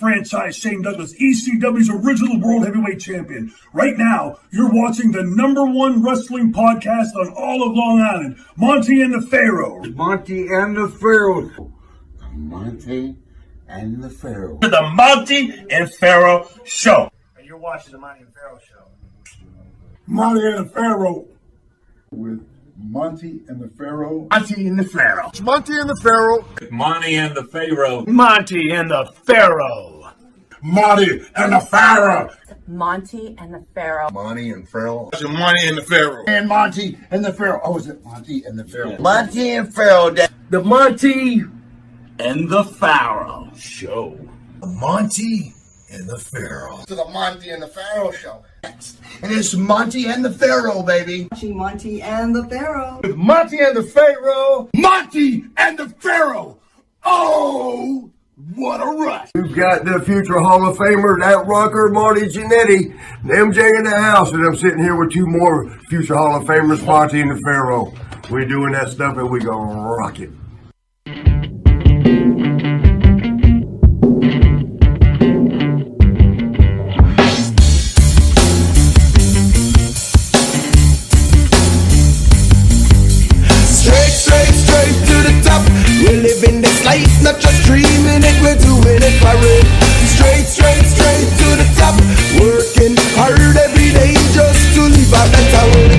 franchise Shane Douglas, ECW's original World Heavyweight Champion. Right now, you're watching the #1 wrestling podcast on all of Long Island, Monty and the Pharaoh. Monty and the Pharaoh. Monty and the Pharaoh. The Monty and Pharaoh Show. And you're watching the Monty and Pharaoh Show. Monty and the Pharaoh. With Monty and the Pharaoh. Monty and the Pharaoh. Monty and the Pharaoh. Monty and the Pharaoh. Monty and the Pharaoh. Monty and the Pharaoh. Monty and the Pharaoh. Monty and Pharaoh. Monty and the Pharaoh. And Monty and the Pharaoh. Oh, is it Monty and the Pharaoh? Monty and Pharaoh. The Monty and the Pharaoh Show. Monty and the Pharaoh. To the Monty and the Pharaoh Show. And it's Monty and the Pharaoh, baby. Watching Monty and the Pharaoh. With Monty and the Pharaoh. Monty and the Pharaoh. Oh, what a rush. We've got the future Hall of Famer, that rocker, Marty Jannetty, and MJ in the house, and I'm sitting here with two more future Hall of Famers, Monty and the Pharaoh. We're doing that stuff and we gonna rock it. Straight to the top. We're living this life, not just dreaming it, we're doing it for real. Straight to the top. Working hard every day just to live a better way.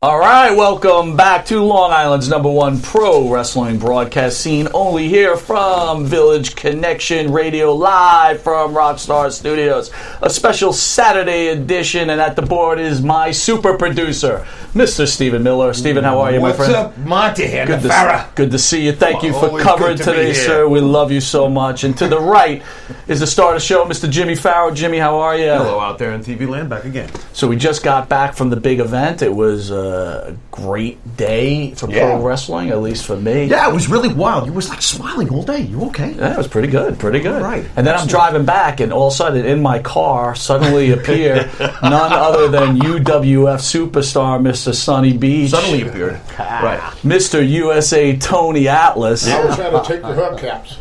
All right, welcome back to Long Island's #1 pro wrestling broadcast scene, only here from Village Connection Radio, live from Rockstar Studios. A special Saturday edition, and at the board is my super producer, Mr. Stephen Miller. Stephen, how are you, my friend? What's up, Monty and the Pharaoh? Good to see you. Thank you for Always covering good to be today, here. sir. We love you so much. And to the right is the star of the show, Mr. Jimmy Farrow. Jimmy, how are you? Hello out there in TV land, back again. So we just got back from the big event. It was a great day for pro wrestling, at least for me. Yeah, it was really wild. You was like smiling all day. You okay? Yeah, it was pretty good, pretty good. Right. And then I'm driving back, and all of a sudden, in my car, suddenly appear none other than UWF superstar Mr. Sonny Beach. Suddenly appeared. Right. Mr. USA Tony Atlas. I was trying to take the hubcaps.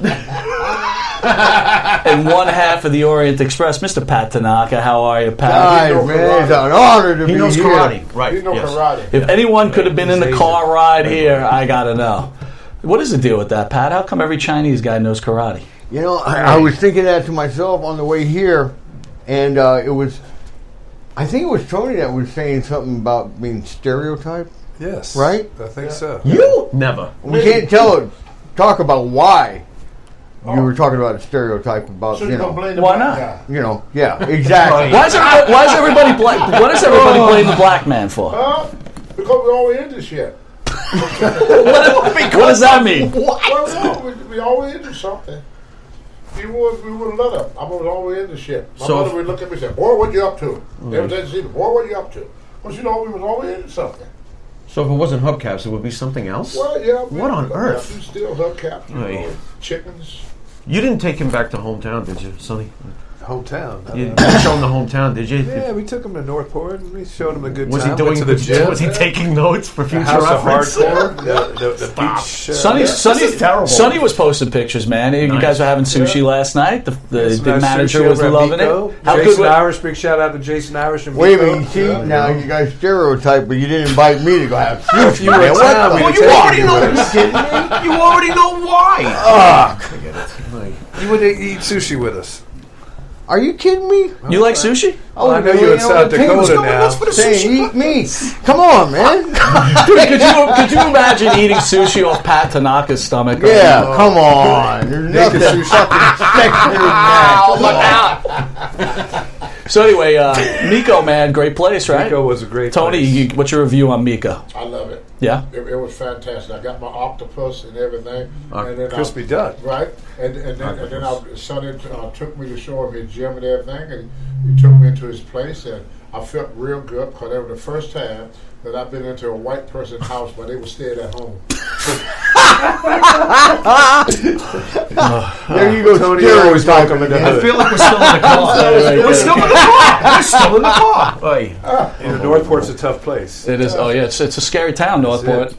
And one half of the Orient Express, Mr. Pat Tanaka. How are you, Pat? Hi, man, it's an honor to be here. He knows karate. Right. You know yes. karate. If anyone could have been in the car ride here, I gotta know. What is the deal with that, Pat? How come every Chinese guy knows karate? You know, I was thinking that to myself on the way here, and I think it was Tony that was saying something about being stereotyped. Yes. Right? I think so. You? Never. We can't talk about why you were talking about a stereotype about, So you don't blame the Why black not? guy. you know, yeah, exactly. Why is everybody black? What does everybody blame the black man for? Because we're always into shit. What does that mean? Well, no, we always into something. We wouldn't let up. I was always into shit. My mother would look at me and say, "Boy, what you up to?" Every day she said, "Boy, what you up to?" Well, you know, we was always into something. So if it wasn't hubcaps, it would be something else? Well, yeah. What on earth? We still hubcaps, Right. chickens. You didn't take him back to hometown, did you, Sonny? Hometown. You didn't show him the hometown, did you? Yeah, we took him to Northport and we showed him a good Was time. he doing Went to the gym? Was he taking notes for the future House of reference? Hardcore? the beach. Sonny is terrible. Sonny was posting pictures, man. You Nice. guys were having sushi last night. The manager was loving it. How Jason good was Irish, big shout out to Jason Irish and Wait a Miko. minute, see, now you guys stereotype, but you didn't invite me to go have sushi. You were in town, we Well, were you already taking know. you with us. You already know why. You would eat sushi with us. Are you kidding me? You like sushi? Oh, I know you in South Dakota now. Saying, eat me. Come on, man. Dude, could you imagine eating sushi off Pat Tanaka's stomach? Yeah, come on. There's nothing fucking sexier than that. So anyway, Miko, man, great place, right? Miko was a great Tony, place. what's your review on Miko? I love it. Yeah? It was fantastic. I got my octopus and everything. And then crispy duck. Right. And then Sonny took me to show him his gym and everything. And he took me into his place. And I felt real good because that was the first time that I've been into a white person's house where they were staying at home. There you go, Tony. You always talk him into I feel like we're still in the car. We're still in the car. We're still in the car. Oy. Northport's a tough place. It is. Oh yeah, it's a scary town, Northport.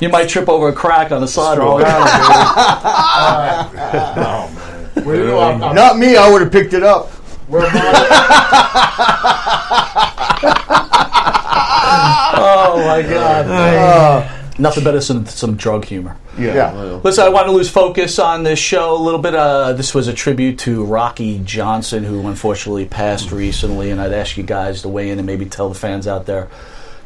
You might trip over a crack on the sidewalk. Well, you know, I'm Not me, I would have picked it up. where Oh my God. Nothing better than some drug humor. Yeah. Listen, I want to lose focus on this show a little bit. This was a tribute to Rocky Johnson, who unfortunately passed recently, and I'd ask you guys to weigh in and maybe tell the fans out there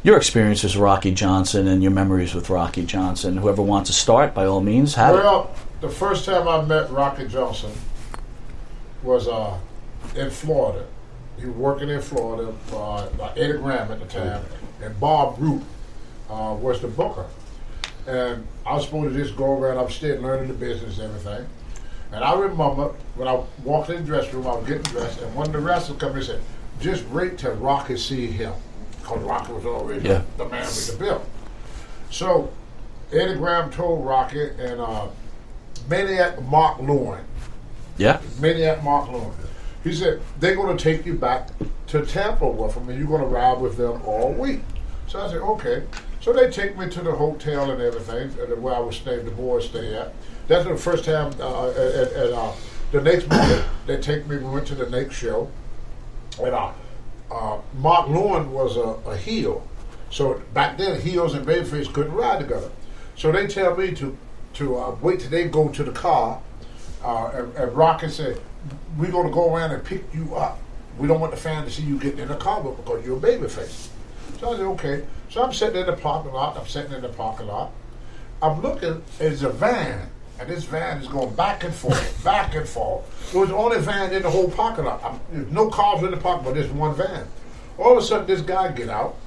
your experiences with Rocky Johnson and your memories with Rocky Johnson. Whoever wants to start, by all means, have it. Well, the first time I met Rocky Johnson was in Florida. He was working in Florida for Eddie Graham at the time, and Bob Root was the booker. And I was supposed to just go around upstairs learning the business and everything. And I remember when I walked in the dressing room, I was getting dressed, and one of the wrestlers come in and said, just wait till Rocky see him. Because Rocky was already the man with the belt. So Eddie Graham told Rocky and Maniac Mark Lewin. Yeah. Maniac Mark Lewin. He said, they're going to take you back to Tampa with them, and you're going to ride with them all week. So I said, okay. So they take me to the hotel and everything, where I was staying, the boys stay at. That's the first time, the next morning, they take me, we went to the next show, and Mark Lewin was a heel. So back then, heels and babyface couldn't ride together. So they tell me to wait till they go to the car, and Rocky said, we're going to go around and pick you up. We don't want the fan to see you getting in the car because you're a babyface. So I said, okay. So I'm sitting in the parking lot. I'm looking, there's a van, and this van is going back and forth, back and forth. It was the only van in the whole parking lot. There's no cars in the parking lot, but there's one van. All of a sudden, this guy get out,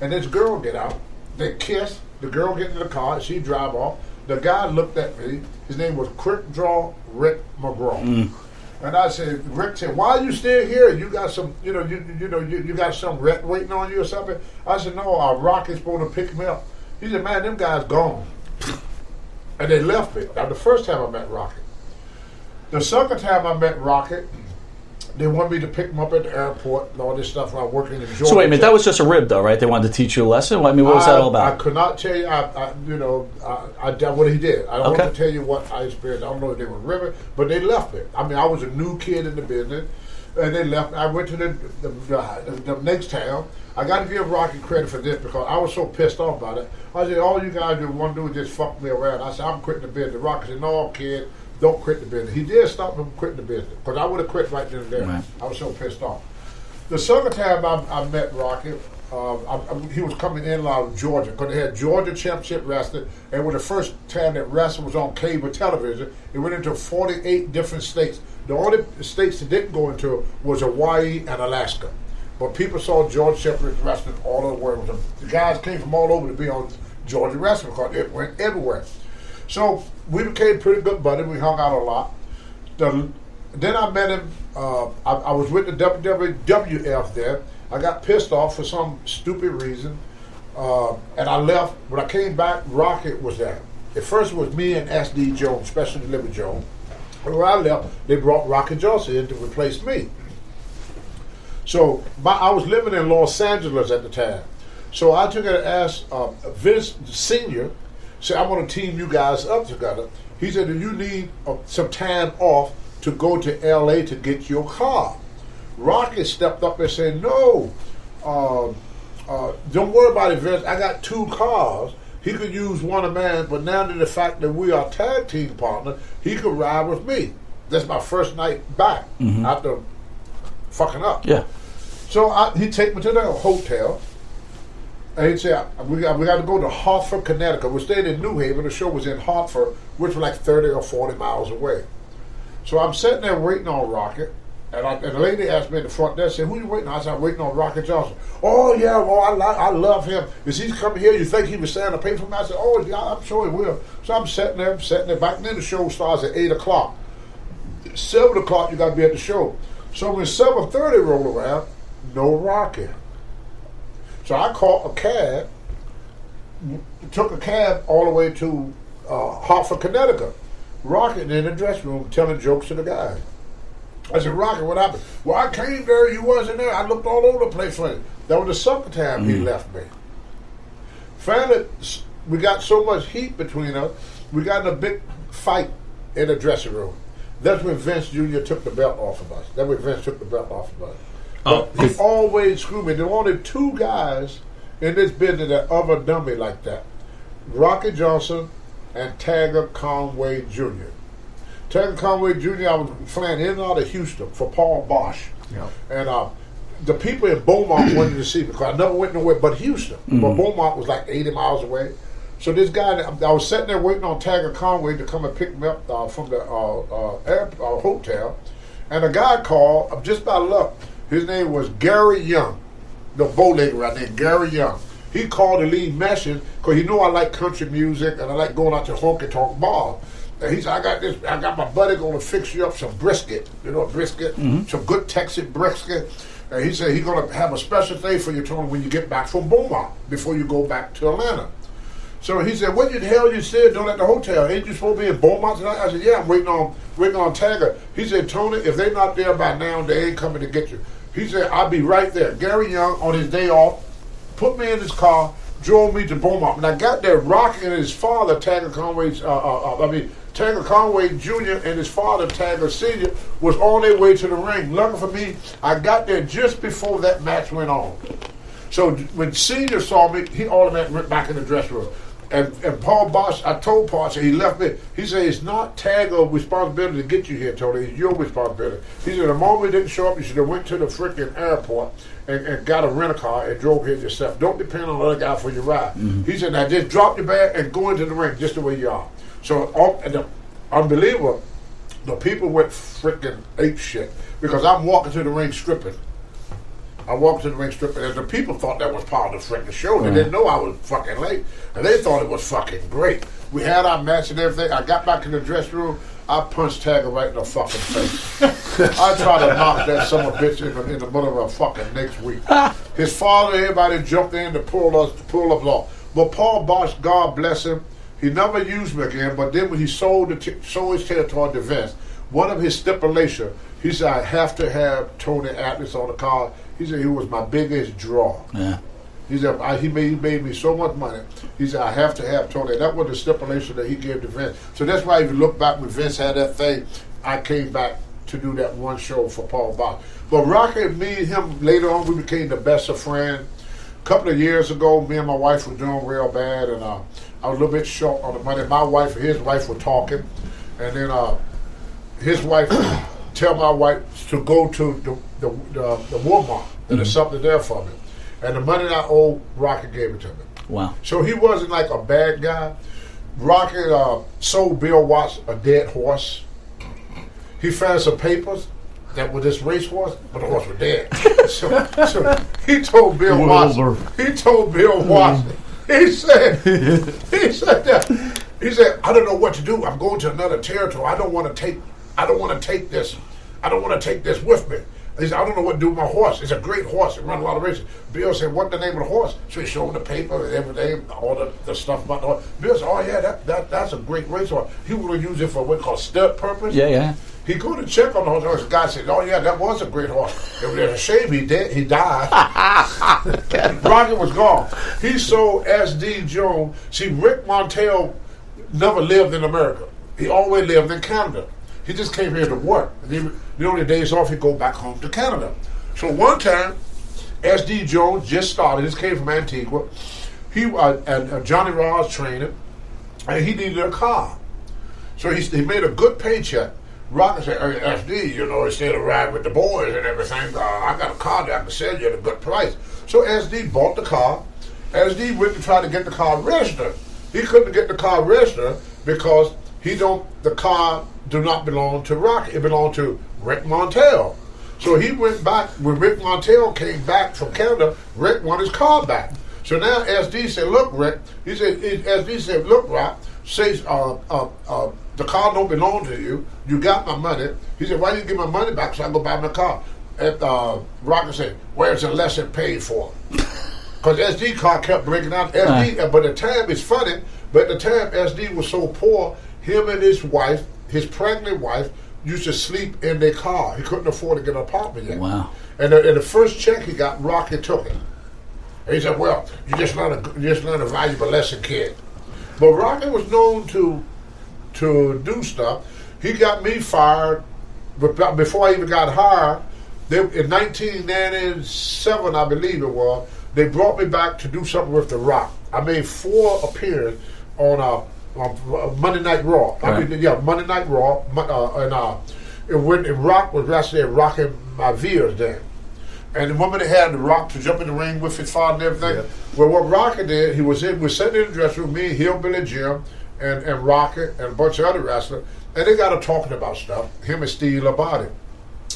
and this girl get out. They kiss. The girl get in the car, and she drive off. The guy looked at me. His name was Quick Draw Rick McGraw. And I said, Rick said, why are you still here? You got some, you got some ret waiting on you or something? I said, no, Rocky's supposed to pick me up. He said, man, them guys gone. And they left me. That was the first time I met Rocky. The second time I met Rocky, they wanted me to pick him up at the airport and all this stuff when I was working in Georgia. So wait a minute, that was just a rib, though, right? They wanted to teach you a lesson. I mean, what was that all about? I could not tell you. I did what he did. I don't want to tell you what I experienced. I don't know if they were ribbon, but they left me. I mean, I was a new kid in the business, and they left me. I went to the next town. I got to give Rocky credit for this because I was so pissed off about it. I said, all you guys want to do is just fuck me around. I said, I'm quitting the business. Rocky said, no, kid. Don't quit the business. He did stop me from quitting the business because I would have quit right then and there. Right. I was so pissed off. The second time I met Rocky, he was coming in out of Georgia because they had Georgia Championship Wrestling, and it was the first time that wrestling was on cable television. It went into 48 different states. The only states it didn't go into was Hawaii and Alaska. But people saw Georgia Championship Wrestling all over the world. The guys came from all over to be on Georgia Wrestling because it went everywhere. So we became pretty good buddies. We hung out a lot. Then I met him. I was with the WWF there. I got pissed off for some stupid reason, and I left. When I came back, Rocket was there. At first, it was me and S.D. Jones, Special Delivery Jones. And when I left, they brought Rocket Johnson in to replace me. So I was living in Los Angeles at the time. So I took it and asked Vince Sr., said, I'm going to team you guys up together. He said, do you need some time off to go to L.A. to get your car? Rocky stepped up and said, no, don't worry about it, Vince. I got 2 cars. He could use one of mine, but now that the fact that we are tag team partners, he could ride with me. That's my first night back after fucking up. Yeah. So he take me to the hotel. And he'd say, we got to go to Hartford, Connecticut. We stayed in New Haven. The show was in Hartford, which was like 30 or 40 miles away. So I'm sitting there waiting on Rocket. And the lady asked me at the front desk, said, who you waiting on? I said, I'm waiting on Rocket Johnson. Oh, yeah, well, I love him. Is he coming here? You think he was standing to pay for me? I said, oh, yeah, I'm sure he will. So I'm sitting there. Back then the show starts at 8 o'clock. 7 o'clock, you got to be at the show. So when 7:30 rolled around, no Rocket. So I caught a cab took a cab all the way to Hartford, Connecticut. Rocky in the dressing room telling jokes to the guys. I said, Rocky, what happened? Well, I came there, you wasn't there. I looked all over the place for you. That was the second time he left me. Finally, we got so much heat between us, we got in a big fight in the dressing room. That's when Vince Jr. took the belt off of us. That's when Vince took the belt off of us. But he always screwed me. There were only two guys in this business that ever done me like that. Rocky Johnson and Tanaka Conway Jr. Tanaka Conway Jr., I was flying in and out of Houston for Paul Bosch. Yeah. And the people in Beaumont wanted to see me because I never went nowhere but Houston. But Beaumont was like 80 miles away. So this guy, I was sitting there waiting on Tanaka Conway to come and pick me up from the hotel. And a guy called, just by luck, his name was Gary Young, the bow-legger right there, Gary Young. He called to leave message because he knew I like country music and I like going out to honky-tonk bar. And he said, I got my buddy going to fix you up some brisket, brisket, some good Texas brisket. And he said he's going to have a special thing for you, Tony, when you get back from Beaumont before you go back to Atlanta. So he said, what the hell you said doing at the hotel? Ain't you supposed to be in Beaumont tonight? I said, yeah, I'm waiting on Tanaka. He said, Tony, if they're not there by now, they ain't coming to get you. He said, I'll be right there. Gary Young, on his day off, put me in his car, drove me to Beaumont. When I got there, Rocky and his father, Tanaka Conway Jr. and his father, Tanaka Sr., was on their way to the ring. Lucky for me, I got there just before that match went on. So when Sr. saw me, he automatically went back in the dressing room. And Paul Bosch, I told Paul, he left me. He said, it's not Tanaka's responsibility to get you here, Tony. It's your responsibility. He said, the moment you didn't show up, you should have went to the freaking airport and got a rent-a-car and drove here yourself. Don't depend on another guy for your ride. He said, now just drop your bag and go into the ring just the way you are. So, unbelievable, the people went freaking ape shit because I'm walking to the ring stripping. I walked to the ring stripping, and the people thought that was part of the freaking show. They didn't know I was fucking late, and they thought it was fucking great. We had our match and everything. I got back in the dressing room. I punched Tanaka right in the fucking face. I tried to knock that son of a bitch in the middle of a fucking next week. His father, everybody jumped in to pull us off. But Paul Bosch, God bless him, he never used me again. But then when he sold his territory to Vince, one of his stipulations, he said, I have to have Tony Atlas on the card. He said he was my biggest draw. Yeah. He said he made me so much money. He said I have to have Tony. That was the stipulation that he gave to Vince. So that's why if you look back when Vince had that thing, I came back to do that one show for Paul Bosch. But Rocky, me and him later on, we became the best of friends. A couple of years ago, me and my wife were doing real bad, and I was a little bit short on the money. My wife and his wife were talking, and then his wife tell my wife to go to the Walmart. And there's something there for me. And the money I owe, Rocky gave it to me. Wow. So he wasn't like a bad guy. Rocky sold Bill Watts a dead horse. He found some papers that were this racehorse, but the horse was dead. so he told Bill Watts. He said, I don't know what to do. I'm going to another territory. I don't want to take this with me. He said, I don't know what to do with my horse. It's a great horse. It runs a lot of races. Bill said, what's the name of the horse? So he showed him the paper and everything, all the stuff about the horse. Bill said, oh, yeah, that's a great racehorse. He would use it for what we call stud purpose. Yeah. He go to check on the horse. The guy said, oh, yeah, that was a great horse. It was a shame he died. Rocky was gone. He sold S.D. Jones. See, Rick Montel never lived in America. He always lived in Canada. He just came here to work. The only days off, he'd go back home to Canada. So one time, S.D. Jones just started. This came from Antigua. He and Johnny Ross trained and he needed a car. So he made a good paycheck. Rocky said, hey, S.D., instead of riding with the boys and everything, I got a car that I can sell you at a good price. So S.D. bought the car. S.D. went to try to get the car registered. He couldn't get the car registered because the car do not belong to Rocky. It belonged to Rick Montel. So he went back. When Rick Montel came back from Canada, Rick wanted his car back. So now SD said, look, Rick. SD said, look, Rock, says the car don't belong to you. You got my money. He said, why didn't you give my money back so I can go buy my car? And Rocky said, where's the lesson paid for? Because SD car kept breaking out. SD, but at the time, it's funny, but at the time, SD was so poor, him and his wife, his pregnant wife, used to sleep in their car. He couldn't afford to get an apartment yet. Wow. And the first check he got, Rocky took it. And he said, well, you just learned a valuable lesson, kid. But Rocky was known to do stuff. He got me fired, but before I even got hired, in 1997, I believe it was, they brought me back to do something with The Rock. I made 4 appearances on Monday Night Raw. Right. Monday Night Raw. When Rock was wrestling, rocking my veers then. And the woman that had The Rock to jump in the ring with his father and everything. Yep. Well, what Rocky did, we sitting in the dressing room, me, Hillbilly Jim, and Rocky, and a bunch of other wrestlers, and they got to talking about stuff, him and Steve Labonte.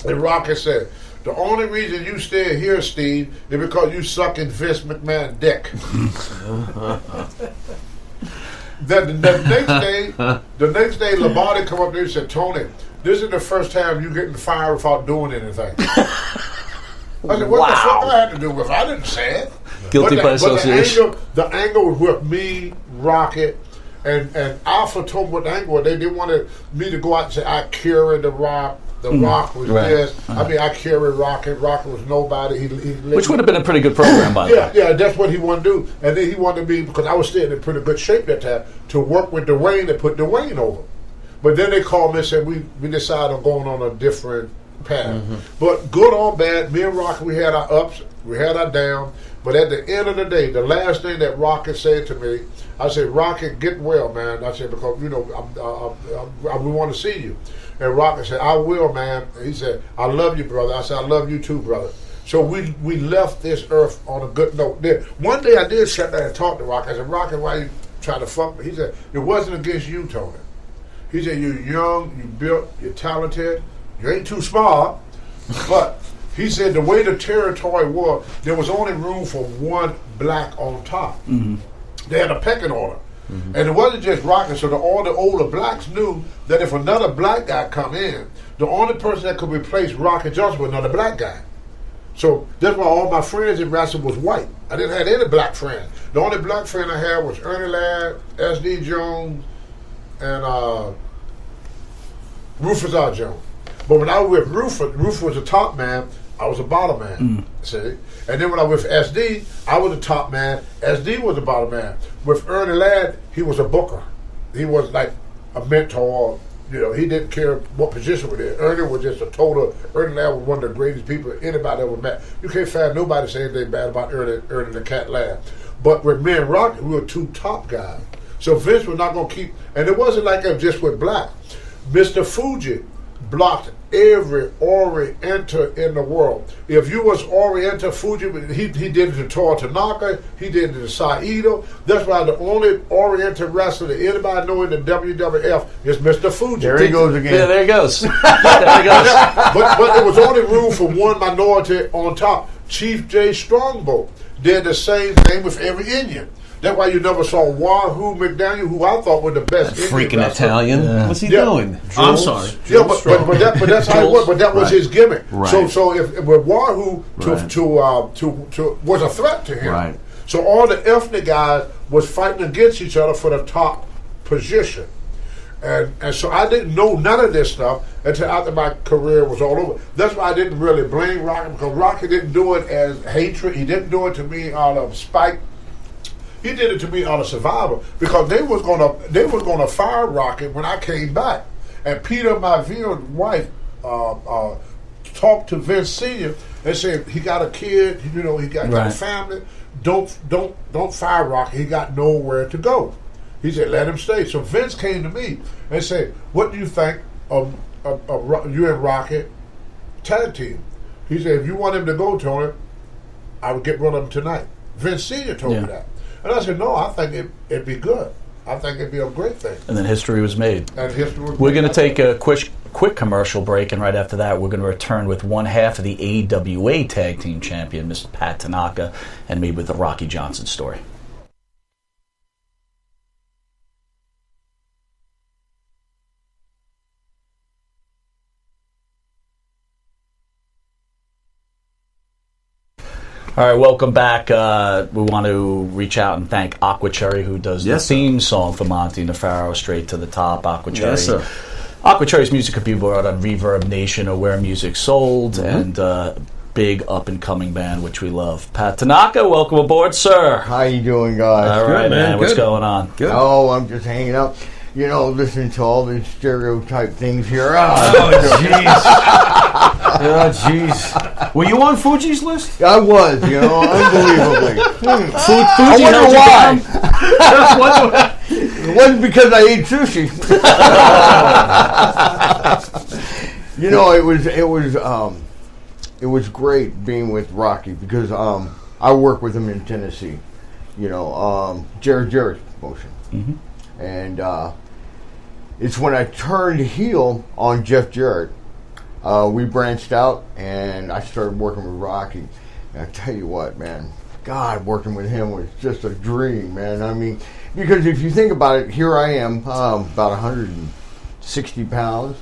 And Rocky said, the only reason you still here, Steve, is because you sucking Vince McMahon's dick. Then the next day, Labonte come up there and said, Tony, this is the first time you getting fired without doing anything. I said, what the fuck I had to do with it? I didn't say it. Guilty by association. The angle was with me, Rocket, and Alpha told me what the angle was. They wanted me to go out and say, I carried The Rock. The Rock was this. I mean, I carried Rocket. Rocket was nobody. Which would have been a pretty good program, by the way. Yeah, that's what he wanted to do. And then he wanted me, because I was still in pretty good shape that time, to work with Dwayne and put Dwayne over. But then they called me and said, we decided on going on a different path. Mm-hmm. But good or bad, me and Rocket, we had our ups, we had our downs. But at the end of the day, the last thing that Rocket said to me, I said, Rocket, get well, man. I said, because, we want to see you. And Rocket said, I will, man. He said, I love you, brother. I said, I love you too, brother. So we left this earth on a good note. Then one day I did sit there and talk to Rocket. I said, Rocket, why you trying to fuck me? He said, it wasn't against you, Tony. He said, you're young, you built, you're talented, you ain't too smart, but he said the way the territory was, there was only room for one black on top. Mm-hmm. They had a pecking order. Mm-hmm. And it wasn't just Rocket, so all the older blacks knew that if another black guy come in, the only person that could replace Rocket Johnson was another black guy. So that's why all my friends in wrestling was white. I didn't have any black friends. The only black friend I had was Ernie Ladd, S.D. Jones, and Rufus R. Jones. But when I was with Rufus was the top man, I was a bottom man. See? And then when I was with SD, I was the top man. SD was the bottom man. With Ernie Ladd, he was a booker. He was like a mentor. You know, he didn't care what position we in. Ernie was just a total. Ernie Ladd was one of the greatest people anybody ever met. You can't find nobody saying anything bad about Ernie the Cat Ladd. But with me and Rocket, we were 2 top guys. So Vince was not going to keep. And it wasn't like it just with black. Mr. Fuji blocked every Oriental in the world. If you was Oriental Fuji, he did it to Tor Tanaka, he did it to Saito. That's why the only Oriental wrestler that anybody know in the WWF is Mr. Fuji. There he goes again. Yeah, there he goes. There he goes. But there was only room for one minority on top. Chief J. Strongbow did the same thing with every Indian. That's why you never saw Wahoo McDaniel, who I thought was the best Freaking Indian wrestler. Italian. Yeah. What's he doing? I'm sorry. Yeah, but that's how it was. But that was his gimmick. Right. So if Wahoo to was a threat to him. Right. So all the ethnic guys was fighting against each other for the top position. And so I didn't know none of this stuff until after my career was all over. That's why I didn't really blame Rocky, because Rocky didn't do it as hatred. He didn't do it to me out of spite. He did it to me out of survival, because they was gonna fire Rocky when I came back. And Peter, my wife, talked to Vince Sr. and said he got a kid, he got a family. Don't fire Rocky. He got nowhere to go. He said, let him stay. So Vince came to me and said, what do you think of you and Rocky tag team? He said, if you want him to go, Tony, I would get rid of him tonight. Vince Sr. told me that. And I said, no, I think it'd be good. I think it'd be a great thing. And then history was made. We're going to take a quick commercial break, and right after that, we're going to return with one half of the AWA Tag Team Champion, Mr. Pat Tanaka, and me with the Rocky Johnson story. All right, welcome back. We want to reach out and thank Aqua Cherry, who does the theme song for Monty and the Pharaoh, Straight to the Top. Aqua Cherry. Yes, sir. Aqua Cherry's music could be bought on Reverb Nation or Where Music Sold, and big up-and-coming band, which we love. Pat Tanaka, welcome aboard, sir. How you doing, guys? All right, man. What's going on? Good. Oh, I'm just hanging out. You know, listening to all these stereotype things here. Oh, jeez. Were you on Fuji's list? I was, unbelievably. I wonder why. It wasn't because I ate sushi. It was great being with Rocky because I work with him in Tennessee. Jarrett's promotion. Mm-hmm. And it's when I turned heel on Jeff Jarrett. We branched out, and I started working with Rocky. And I tell you what, man, God, working with him was just a dream, man. I mean, because if you think about it, here I am, about 160 pounds,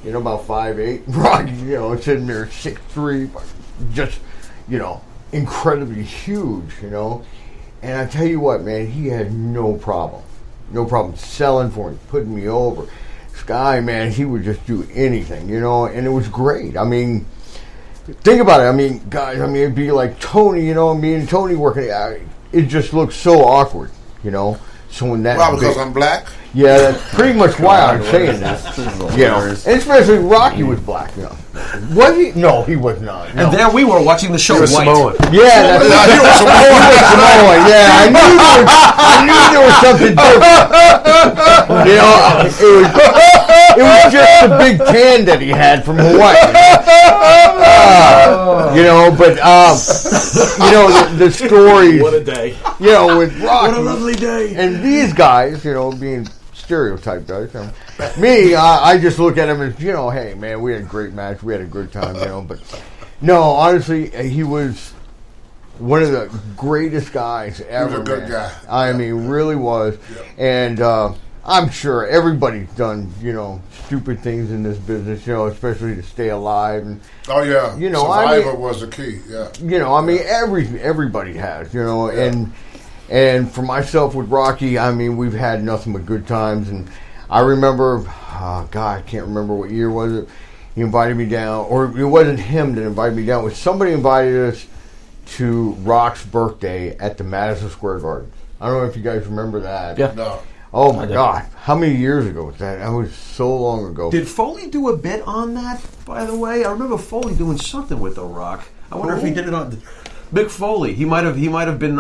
about 5'8". Rocky, sitting there 6'3", just, incredibly huge, And I tell you what, man, he had no problem selling for me, putting me over. This guy, man, he would just do anything, and it was great. I mean, think about it. I mean, guys, it'd be like Tony, me and Tony working. It just looks so awkward, So when that because I'm black? Yeah, that's pretty much why I'm saying that. And especially Rocky was black, Was he? No, he was not. No. And there we were watching the show. He was Samoan. Yeah, he was Samoan. Yeah, I knew there was something different. It was just the big tan that he had from Hawaii. The stories. What a day. With Rocky. What a lovely day. And these guys, being stereotype guys. Me, I just look at him as, hey, man, we had a great match. We had a good time, But, no, honestly, he was one of the greatest guys ever. He was a good guy. I mean, really was. Yeah. And I'm sure everybody's done, stupid things in this business, especially to stay alive. And, oh, yeah. Survivor was the key, yeah. Everybody has, And for myself with Rocky, we've had nothing but good times. And I remember, I can't remember what year was it. He invited me down, or it wasn't him that invited me down. It was somebody invited us to Rock's birthday at the Madison Square Garden. I don't know if you guys remember that. Yeah. No. Oh, my God. How many years ago was that? That was so long ago. Did Foley do a bit on that, by the way? I remember Foley doing something with The Rock. I wonder if he did it on... Mick Foley, he might have been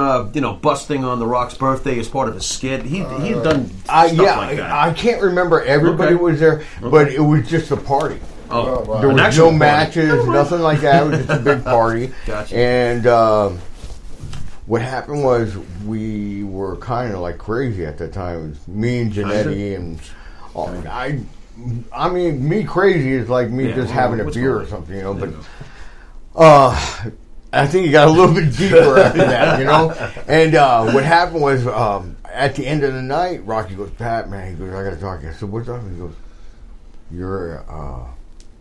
busting on The Rock's birthday as part of his skit. He had done stuff like that. I can't remember everybody was there, but it was just a party. Oh, wow. There was no matches, nothing like that. It was just a big party. Gotcha. And what happened was we were kind of like crazy at that time. It was me and Janetti and I mean, me crazy is like me just having a beer or something, but I think he got a little bit deeper after that, And what happened was, at the end of the night, Rocky goes, Pat, man, he goes, I got to talk to you. I said, what's up? He goes,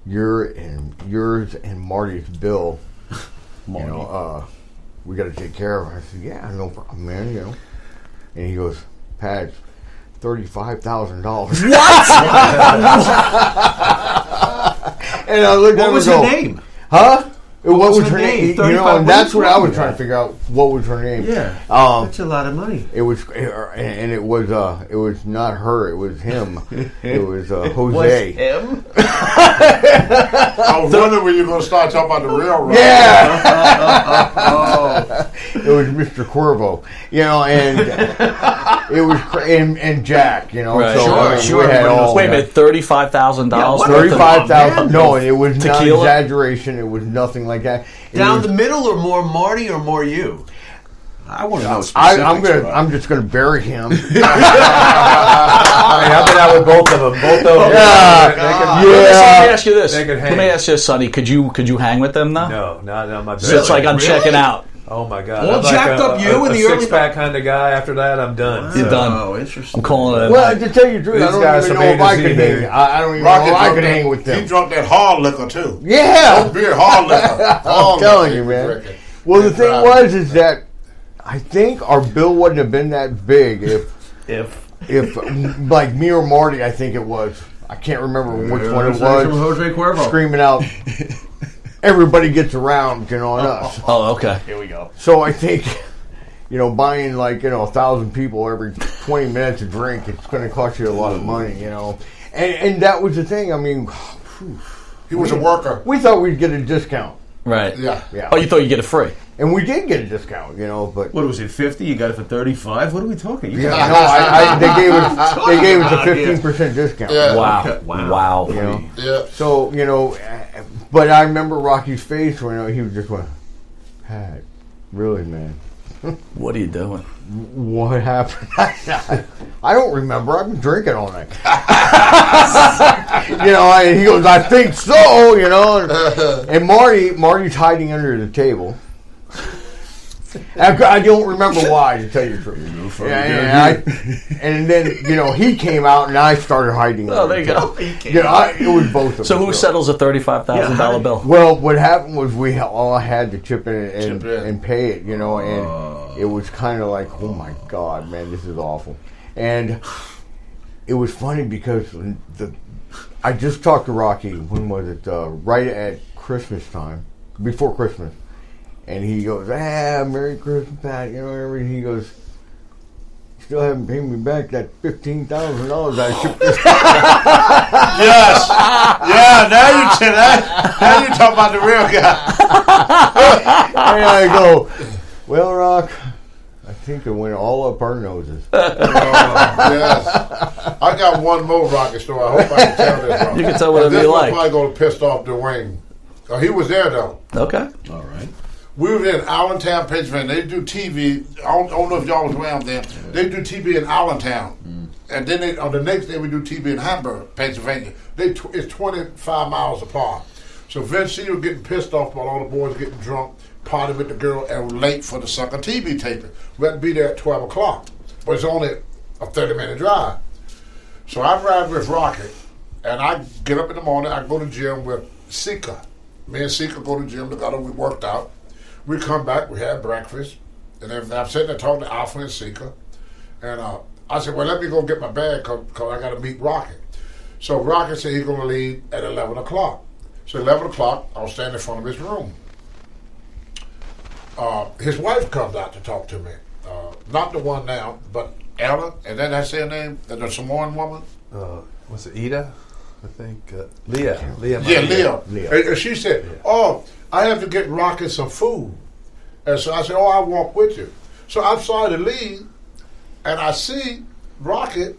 yours and Marty's bill, we got to take care of it. I said, yeah, no problem, man, And he goes, Pat, $35,000. What? And I looked at him and go, what was her name? Huh? What was her name? And that's what I was trying to figure out. What was her name? Yeah, that's a lot of money. It was, and it was not her. It was him. It was Jose. Was him? I was wondering when you were going to start talking about the real Rock. Yeah. It was Mr. Corvo, and it was and Jack, Right. So we had all. Wait a minute, $35,000. $35,000. No, it was tequila? not exaggeration. It was nothing like that. Down the middle, or more Marty, or more you? I want to know specifics. I'm just gonna bury him. I've been out with both of them. Let me ask you this. Let me ask you this, Sonny. Could you hang with them now? No, not my. So it's like I'm checking out. Oh my God! All jacked up you in the early six-pack kind of guy. After that, I'm done. Wow. You're done. Oh, interesting. I'm calling it. Well, to tell you the truth, I don't even know if I could hang. I don't even know if I could hang with them. He drunk that hard liquor too. Yeah, beer, hard liquor. I'm telling you, man. Well, the thing was is that I think our bill wouldn't have been that big if like me or Marty, I think it was. I can't remember which one it was. Jose Cuervo. Screaming out, everybody gets around, on us. Oh, okay. Here we go. So I think, buying 1,000 people every 20 minutes a drink, it's going to cost you a lot of money, And that was the thing. I mean, he was a worker. We thought we'd get a discount. Right. Yeah. Oh, you thought you'd get it free. And we did get a discount, but... What was it, 50? You got it for 35? What are we talking? They gave us a 15% discount. Yeah. Wow. Okay. Wow. Yeah. So, but I remember Rocky's face when he was just went, Pat, really, man? What are you doing? What happened? I don't remember. I've been drinking all night. He goes, I think so, And Marty's hiding under the table. I don't remember why, to tell you the truth. And then, he came out and I started hiding. Oh, there you go. It was both of us. So who settles a $35,000 bill? Well, what happened was we all had to chip in and pay it, and it was kind of like, oh my God, man, this is awful. And it was funny because I just talked to Rocky, when was it, right at Christmas time, before Christmas. And he goes, Merry Christmas, Pat, everything. He goes, still haven't paid me back that $15,000 I shipped this. Yes. Yeah, now you talk about the real guy. And I go, well, Rock, I think it went all up our noses. Yes. I got one more Rocky story. I hope I can tell this one. You can tell whatever you like. This one's probably going to piss off Dwayne. He was there, though. Okay. All right. We were in Allentown, Pennsylvania. They do TV. I don't know if y'all was around then. They do TV in Allentown. And then on the next day, we do TV in Hamburg, Pennsylvania. It's 25 miles apart. So Vince Senior was getting pissed off while all the boys getting drunk, partying with the girl, and were late for the sucker TV taping. We had to be there at 12 o'clock. But it's only a 30-minute drive. So I ride with Rocket, and I get up in the morning. I go to the gym with Sika. Me and Sika go to the gym together. We worked out. We come back, we had breakfast, and everything. I'm sitting there talking to Alpha and Sika, and I said, well, let me go get my bag because I got to meet Rocket. So Rocket said he's going to leave at 11 o'clock. So 11 o'clock, I was standing in front of his room. His wife comes out to talk to me. Not the one now, but Ella, and then I say her name, the Samoan woman. Was it Ida? I think Leah. Yeah, Leah. And she said, I have to get Rocket some food. And so I said, I walk with you. So I started to leave, and I see Rocket.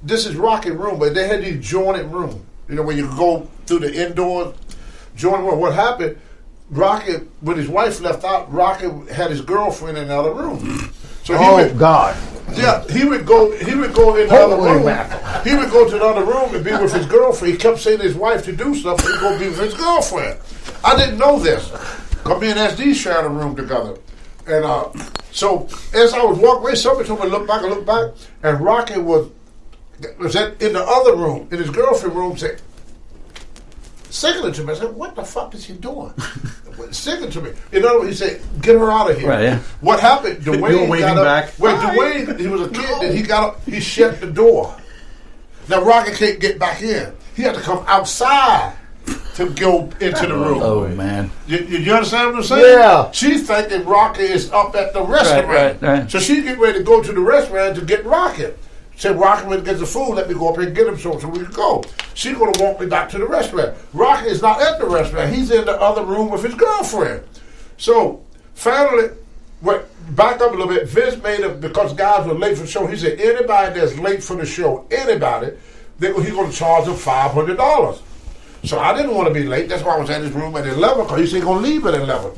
This is Rocket room, but they had these jointed rooms. Where you go through the indoor jointed room. What happened, Rocket, when his wife left out, Rocket had his girlfriend in another room. So God. Yeah, he would go in the other room. He would go to the other room and be with his girlfriend. He kept saying to his wife to do stuff, and he'd go be with his girlfriend. I didn't know this. Because me and SD shared a room together. And so as I was walking away, somebody told me to look back, and Rocket was in the other room, in his girlfriend room, said, signaling to me. I said, what the fuck is he doing? Signaling to me. In other words, he said, get her out of here. Right, yeah. What happened? Dwayne got up. Back. Dwayne, he was a kid, and he got up, he shut the door. Now Rocket can't get back in. He had to come outside to go into the room. Oh, man. You understand what I'm saying? Yeah. She's thinking Rocket is up at the restaurant. Right. So she get ready to go to the restaurant to get Rocket. Said, Rocket went to get the food, let me go up here and get him so we can go. She's going to walk me back to the restaurant. Rocket is not at the restaurant. He's in the other room with his girlfriend. So, finally, back up a little bit. Vince made it, because guys were late for the show, he said, anybody that's late for the show, he's going to charge them $500. So I didn't want to be late. That's why I was at his room at 11, because he said he's going to leave at 11.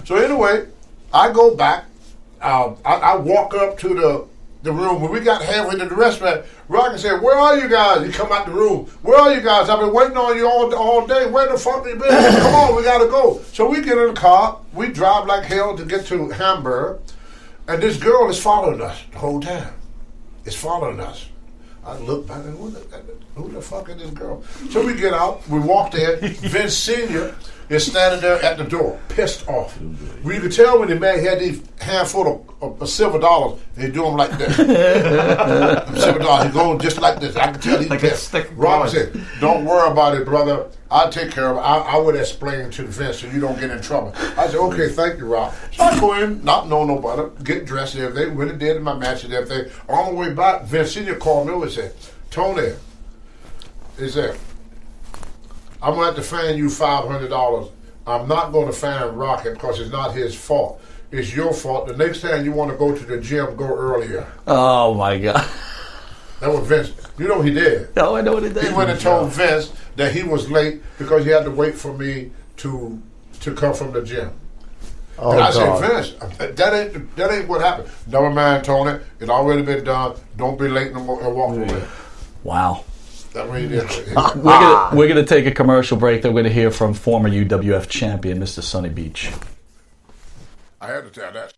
So anyway, I go back. I walk up to the room. When we got halfway to the restaurant, Rocky said, where are you guys? He come out the room. Where are you guys? I've been waiting on you all day. Where the fuck you been? Come on, we got to go. So we get in the car. We drive like hell to get to Hamburg. And this girl is following us the whole time. It's following us. I look back and who the fuck is this girl? So we get out. We walk there. Vince Sr. is standing there at the door, pissed off. Well, you could tell when the man had these handful of silver dollars, and he do them like this. Silver dollars, he go just like this. I can tell he's pissed. Robert said, "Don't worry about it, brother. I'll take care of it. I would explain to Vince so you don't get in trouble." I said, "Okay, thank you, Rob." So I go in, not know nobody, get dressed and everything, went and did my match and everything. On the way back, Vince Sr. called me and said, "Tony," he said, "I'm going to have to fine you $500. I'm not going to fine Rocket because it's not his fault. It's your fault. The next time you want to go to the gym, go earlier." Oh, my God. That was Vince. You know what he did? No, I know what he did. He went and told Vince that he was late because he had to wait for me to come from the gym. Oh, and I God. said, "Vince, that ain't what happened." "Never mind, Tony. It already been done. Don't be late no more," and walk away. Wow. That way he did. We're gonna take a commercial break. Then we're gonna hear from former UWF champion, Mr. Sonny Beach. I had to tell that.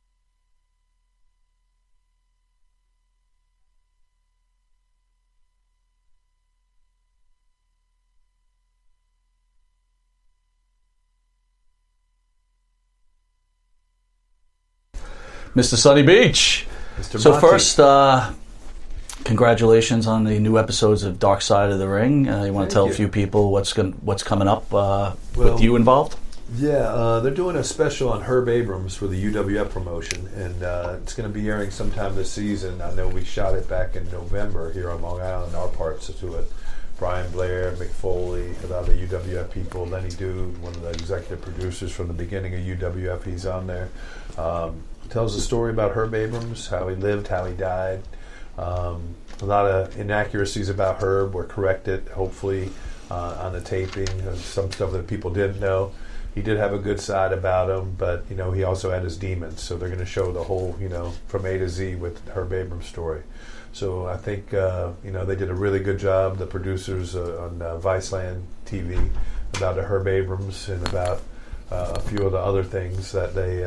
Mr. Sonny Beach. Mr. So Monty. first, congratulations on the new episodes of Dark Side of the Ring. You want to tell a few people what's coming up with you involved? Yeah, they're doing a special on Herb Abrams for the UWF promotion, and it's going to be airing sometime this season. I know we shot it back in November here on Long Island, our parts to it. Brian Blair, Mick Foley, a lot of the UWF people, Lenny Dude, one of the executive producers from the beginning of UWF, he's on there. Tells a story about Herb Abrams, how he lived, how he died. A lot of inaccuracies about Herb were corrected, hopefully, on the taping. Some stuff that people didn't know. He did have a good side about him, but he also had his demons. So they're going to show the whole, from A to Z with Herb Abrams' story. So I think they did a really good job. The producers on Viceland TV about the Herb Abrams and about a few of the other things that they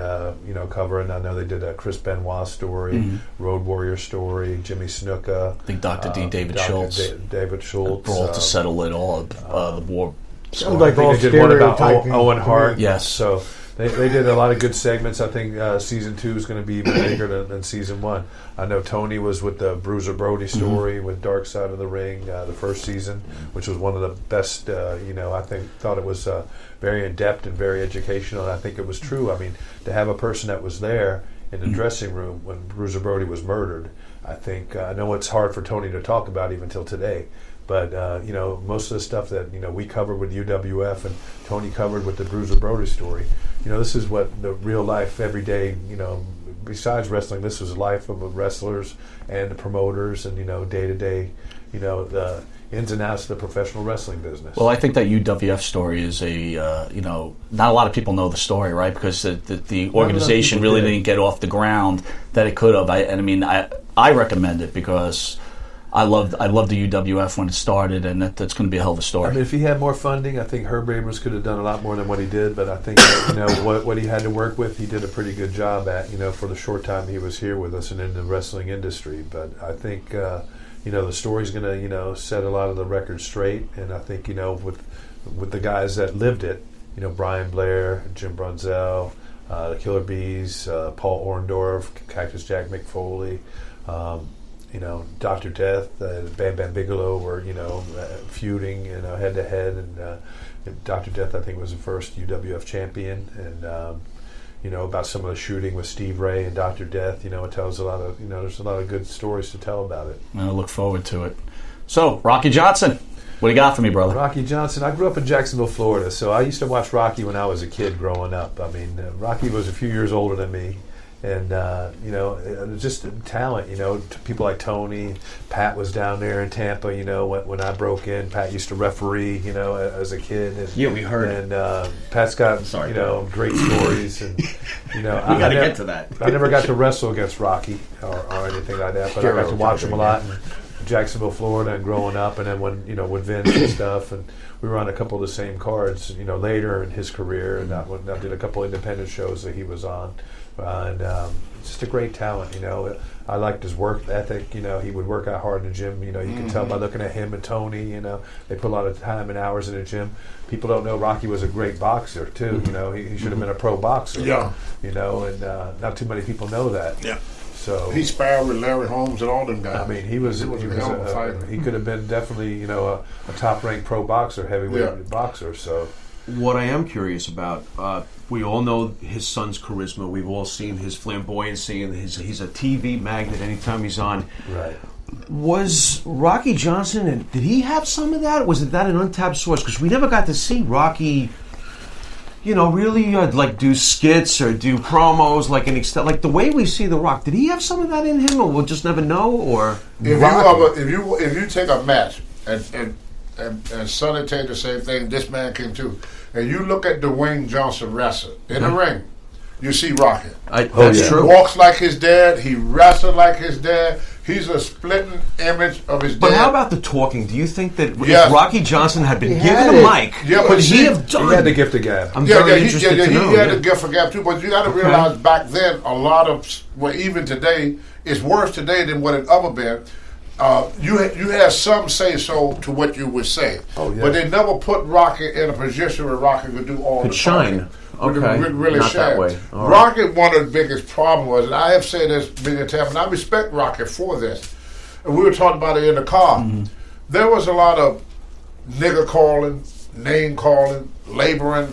cover. And I know they did a Chris Benoit story, Road Warrior story, Jimmy Snuka. I think Dr. David Schultz. David Schultz. Brought to settle it all, the war. Sounds like all they did one about stereotyping. Owen Hart. Yes. So they did a lot of good segments. I think season 2 is going to be even bigger than season 1. I know Tony was with the Bruiser Brody story with Dark Side of the Ring, the first season, which was one of the best. I thought it was very in depth and very educational. And I think it was true. I mean, to have a person that was there in the dressing room when Bruiser Brody was murdered, I think I know it's hard for Tony to talk about even till today. But most of the stuff that we covered with UWF and Tony covered with the Bruiser Brody story, this is what the real life, everyday, besides wrestling, this was the life of the wrestlers and the promoters and day to day, the ins and outs of the professional wrestling business. Well, I think that UWF story is not a lot of people know the story, right? Because the organization really didn't get off the ground that it could have. I recommend it because I loved the UWF when it started, and that's going to be a hell of a story. I mean, if he had more funding, I think Herb Abrams could have done a lot more than what he did. But I think what he had to work with, he did a pretty good job at. For the short time he was here with us and in the wrestling industry. But I think the story's going to set a lot of the records straight. And I think with the guys that lived it, Brian Blair, Jim Brunzell, the Killer Bees, Paul Orndorff, Cactus Jack McFoley. Dr. Death, Bam Bam Bigelow were, feuding, head to head, and Dr. Death, I think, was the first UWF champion, and about some of the shooting with Steve Ray and Dr. Death, it tells a lot of, there's a lot of good stories to tell about it. I look forward to it. So, Rocky Johnson, what do you got for me, brother? Rocky Johnson, I grew up in Jacksonville, Florida, so I used to watch Rocky when I was a kid growing up. I mean, Rocky was a few years older than me. And, just talent, people like Tony. Pat was down there in Tampa, when I broke in. Pat used to referee, as a kid. And, Yeah, we heard. And Pat's got, great stories. And, we got to get to that. I never got to wrestle against Rocky or anything like that, but I got to watch him a lot. And Jacksonville, Florida, and growing up, and then when with Vince and stuff, and we were on a couple of the same cards, later in his career, and I did a couple independent shows that he was on, and just a great talent. I liked his work ethic. He would work out hard in the gym. You can tell by looking at him and Tony. They put a lot of time and hours in the gym. People don't know Rocky was a great boxer too. He should have been a pro boxer. Yeah. And not too many people know that. Yeah. So he sparred with Larry Holmes and all them guys. I mean, he was a fighter. He could have been definitely a top-ranked pro boxer, heavyweight boxer. So what I am curious about, we all know his son's charisma. We've all seen his flamboyancy, and he's a TV magnet anytime he's on. Right. Was Rocky Johnson, and did he have some of that? Was that an untapped source? Because we never got to see Rocky, really like do skits or do promos like an extent, like the way we see The Rock. Did he have some of that in him, or we'll just never know? Or if you take a match and Sonny take the same thing, this man can too, and you look at Dwayne Johnson wrestle in the ring, you see Rocky. That's true. He walks like his dad. He wrestles like his dad. He's a splitting image of his dad. But how about the talking? Do you think that if Rocky Johnson had been given a mic, would he have done? He had the gift of gab. I'm very interested to know. He had the gift of gab too. But you got to realize back then, a lot of even today, it's worse today than what it ever been. You had some say so to what you would say, but they never put Rocky in a position where Rocky could do all the shine. Really not shine. That way. Rocky, one of the biggest problems was, and I have said this many times, and I respect Rocky for this. And we were talking about it in the car. Mm-hmm. There was a lot of nigger calling, name calling, laboring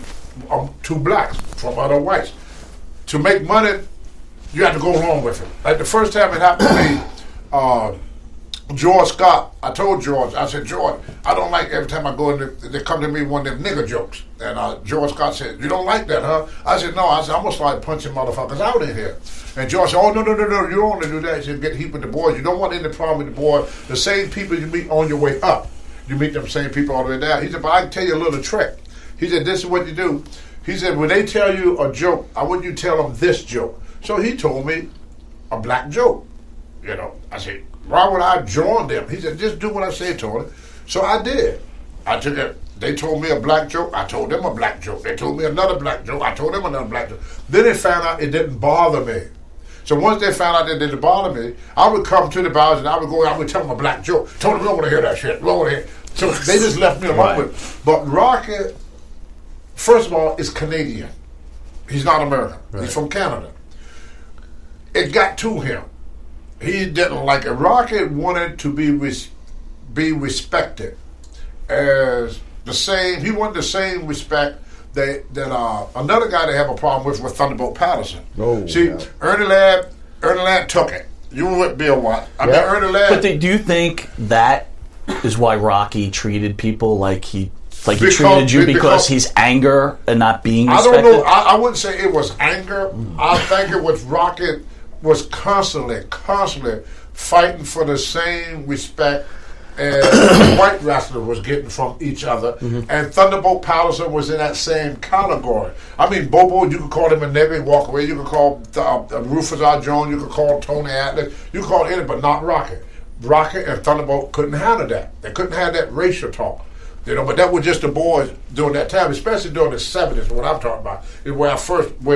to blacks from other whites. To make money, you had to go along with it. Like the first time it happened to me, George Scott, I told George, I said, George, I don't like every time I go in, they come to me one of them nigger jokes. And George Scott said, you don't like that, huh? I said, no. I said, I'm going to start punching motherfuckers out in here. And George said, oh, no, you don't want to do that. He said, get heat with the boys. You don't want any problem with the boys. The same people you meet on your way up, you meet them same people all the way down. He said, but I can tell you a little trick. He said, this is what you do. He said, when they tell you a joke, I want you to tell them this joke. So he told me a black joke. I said, why would I join them? He said, just do what I say, Tony. So I did. I took it. They told me a black joke. I told them a black joke. They told me another black joke. I told them another black joke. Then they found out it didn't bother me. So once they found out that it didn't bother me, I would come to the bars and I would tell them a black joke. Tony, we don't want to hear that shit. We don't want to hear. So they just left me alone with it. But Rocky, first of all, is Canadian. He's not American. Right. He's from Canada. It got to him. He didn't like it. Rocky wanted to be respected as the same. He wanted the same respect that another guy they have a problem with Thunderbolt Patterson. Ernie Ladd took it. You were with Bill Watt. Ernie Ladd. But do you think that is why Rocky treated people like he treated you because he's anger and not being respected? I don't know. I wouldn't say it was anger. I think it was Rocky was constantly fighting for the same respect as the white wrestler was getting from each other. Mm-hmm. And Thunderbolt Patterson was in that same category. I mean, Bobo, you could call him a nigger and walk away. You could call Rufus R. Jones. You could call Tony Atlas. You could call any, but not Rocky. Rocky and Thunderbolt couldn't handle that. They couldn't have that racial talk. But that was just the boys during that time, especially during the 70s, what I'm talking about. Is where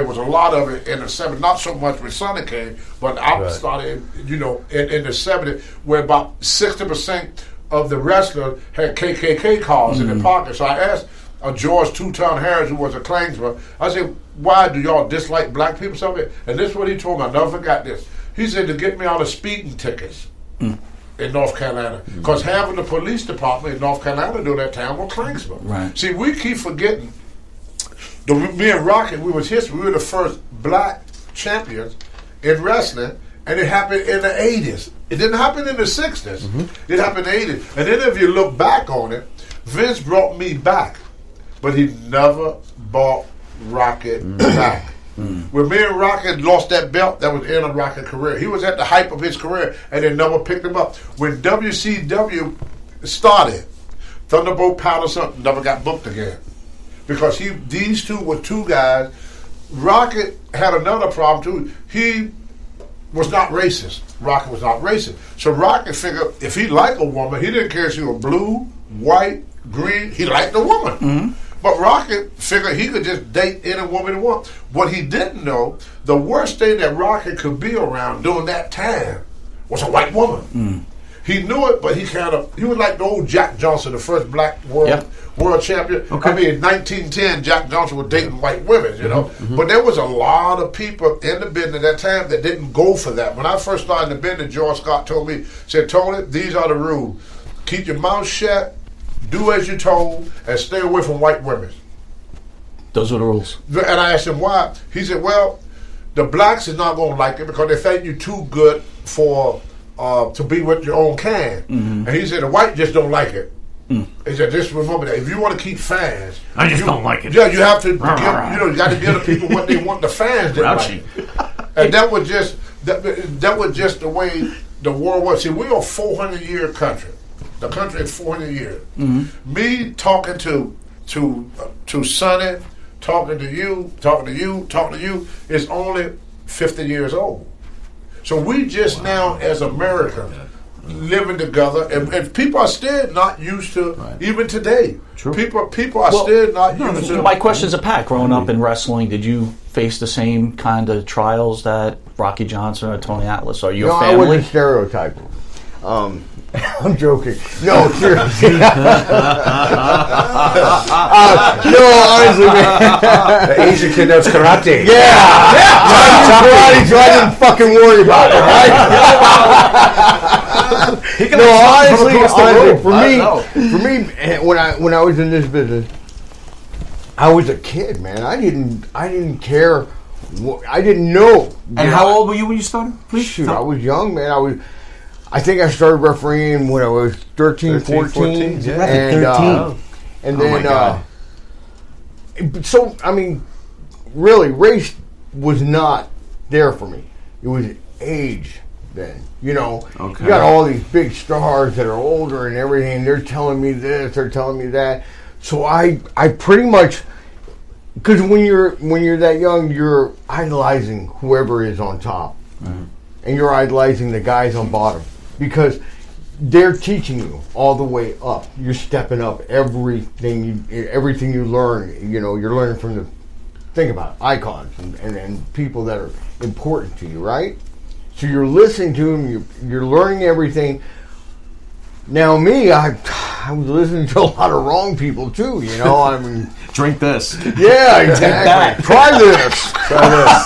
it was a lot of it in the 70s, not so much when Sonny came, but I started, in the 70s, where about 60% of the wrestlers had KKK cards in their pockets. So I asked George Two-Ton Harris, who was a Klansman, I said, why do y'all dislike black people so much? And this is what he told me. I never forgot this. He said, to get me all the speeding tickets. In North Carolina, because half of the police department in North Carolina during that time were Klansmen. Right. See, we keep forgetting. Me and Rocky, we were the first black champions in wrestling, and it happened in the 80s. It didn't happen in the 60s. Mm-hmm. It happened in the 80s. And then if you look back on it, Vince brought me back, but he never brought Rocky back. When me and Rocky lost that belt, that was the end of Rocky's career. He was at the height of his career, and they never picked him up. When WCW started, Thunderbolt Patterson never got booked again. Because these two were two guys. Rocky had another problem, too. was not racist. Rocky was not racist. So Rocky figured if he liked a woman, he didn't care if she was blue, white, green. He liked the woman. Mm-hmm. But Rocky figured he could just date any woman he wanted. What he didn't know, the worst thing that Rocky could be around during that time was a white woman. Mm. He knew it, but he was like the old Jack Johnson, the first black world champion. Okay. I mean, in 1910, Jack Johnson was dating white women, you know. Mm-hmm. But there was a lot of people in the business at that time that didn't go for that. When I first started in the business, George Scott told me, said, Tony, these are the rules. Keep your mouth shut, do as you're told, and stay away from white women. Those are the rules. And I asked him why. He said, well, the blacks is not going to like it because they think you're too good for to be with your own kind. Mm-hmm. And he said the white just don't like it. He said, just remember that if you want to keep fans, I just don't like it. Yeah, you have to you got to give the people what they want. The fans didn't like it. And that was just the way the world was. See, we're a 400-year country. The country is 400 years. Mm-hmm. Me talking to Sonny, talking to you is only 50 years old. So we just now, as Americans, living together, and people are still not used to, even today. True. People are still not used to. My question's a Pat. Growing up in wrestling, did you face the same kind of trials that Rocky Johnson or Tony Atlas? Are you a family? I wasn't stereotyping. I'm joking. No, seriously. No, honestly, man. The Asian kid knows karate. Yeah. Karate, so I didn't fucking worry about it, right? No, honestly, for me, when I was in this business, I was a kid, man. I didn't care. I didn't know. And how old were you when you started? Please. Shoot, I was young, man. I think I started refereeing when I was 13, 14. Yeah. And then, so, I mean, really, race was not there for me. It was age then. You know, Okay. You got all these big stars that are older and everything. They're telling me this, they're telling me that. So I pretty much, because when you're that young, you're idolizing whoever is on top. Mm-hmm. And you're idolizing the guys on bottom. Because they're teaching you all the way up. You're stepping up everything you learn. You know, you're learning from the, think about it, icons and people that are important to you, right? So you're listening to them. You're learning everything. Now me, I was listening to a lot of wrong people too. You know, I mean, Drink this. yeah, exactly. Try this.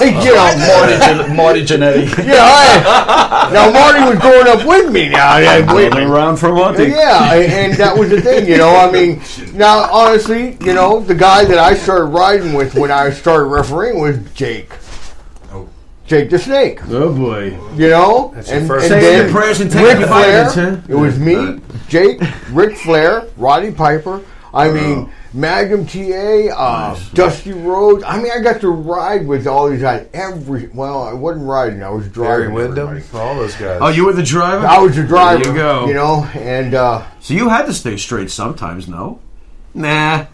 You know, Marty Jannetty. yeah. Now Marty was growing up with me. Now, Been around for Monty. yeah, and that was the thing. You know, I mean, now honestly, you know, the guy that I started riding with when I started refereeing was Jake. Jake the Snake. Oh boy. You know, That's your and first Say then your prayers and take Ric your Flair. vitamins, huh? It was me, Jake, Ric Flair, Roddy Piper. I mean, Magnum TA, Dusty Rhodes. I mean, I got to ride with all these guys. I wasn't riding. I was Barry driving. Windham, everybody. all those guys. Oh, you were the driver? I was the driver. There you go. You know, and So you had to stay straight sometimes, no? Nah.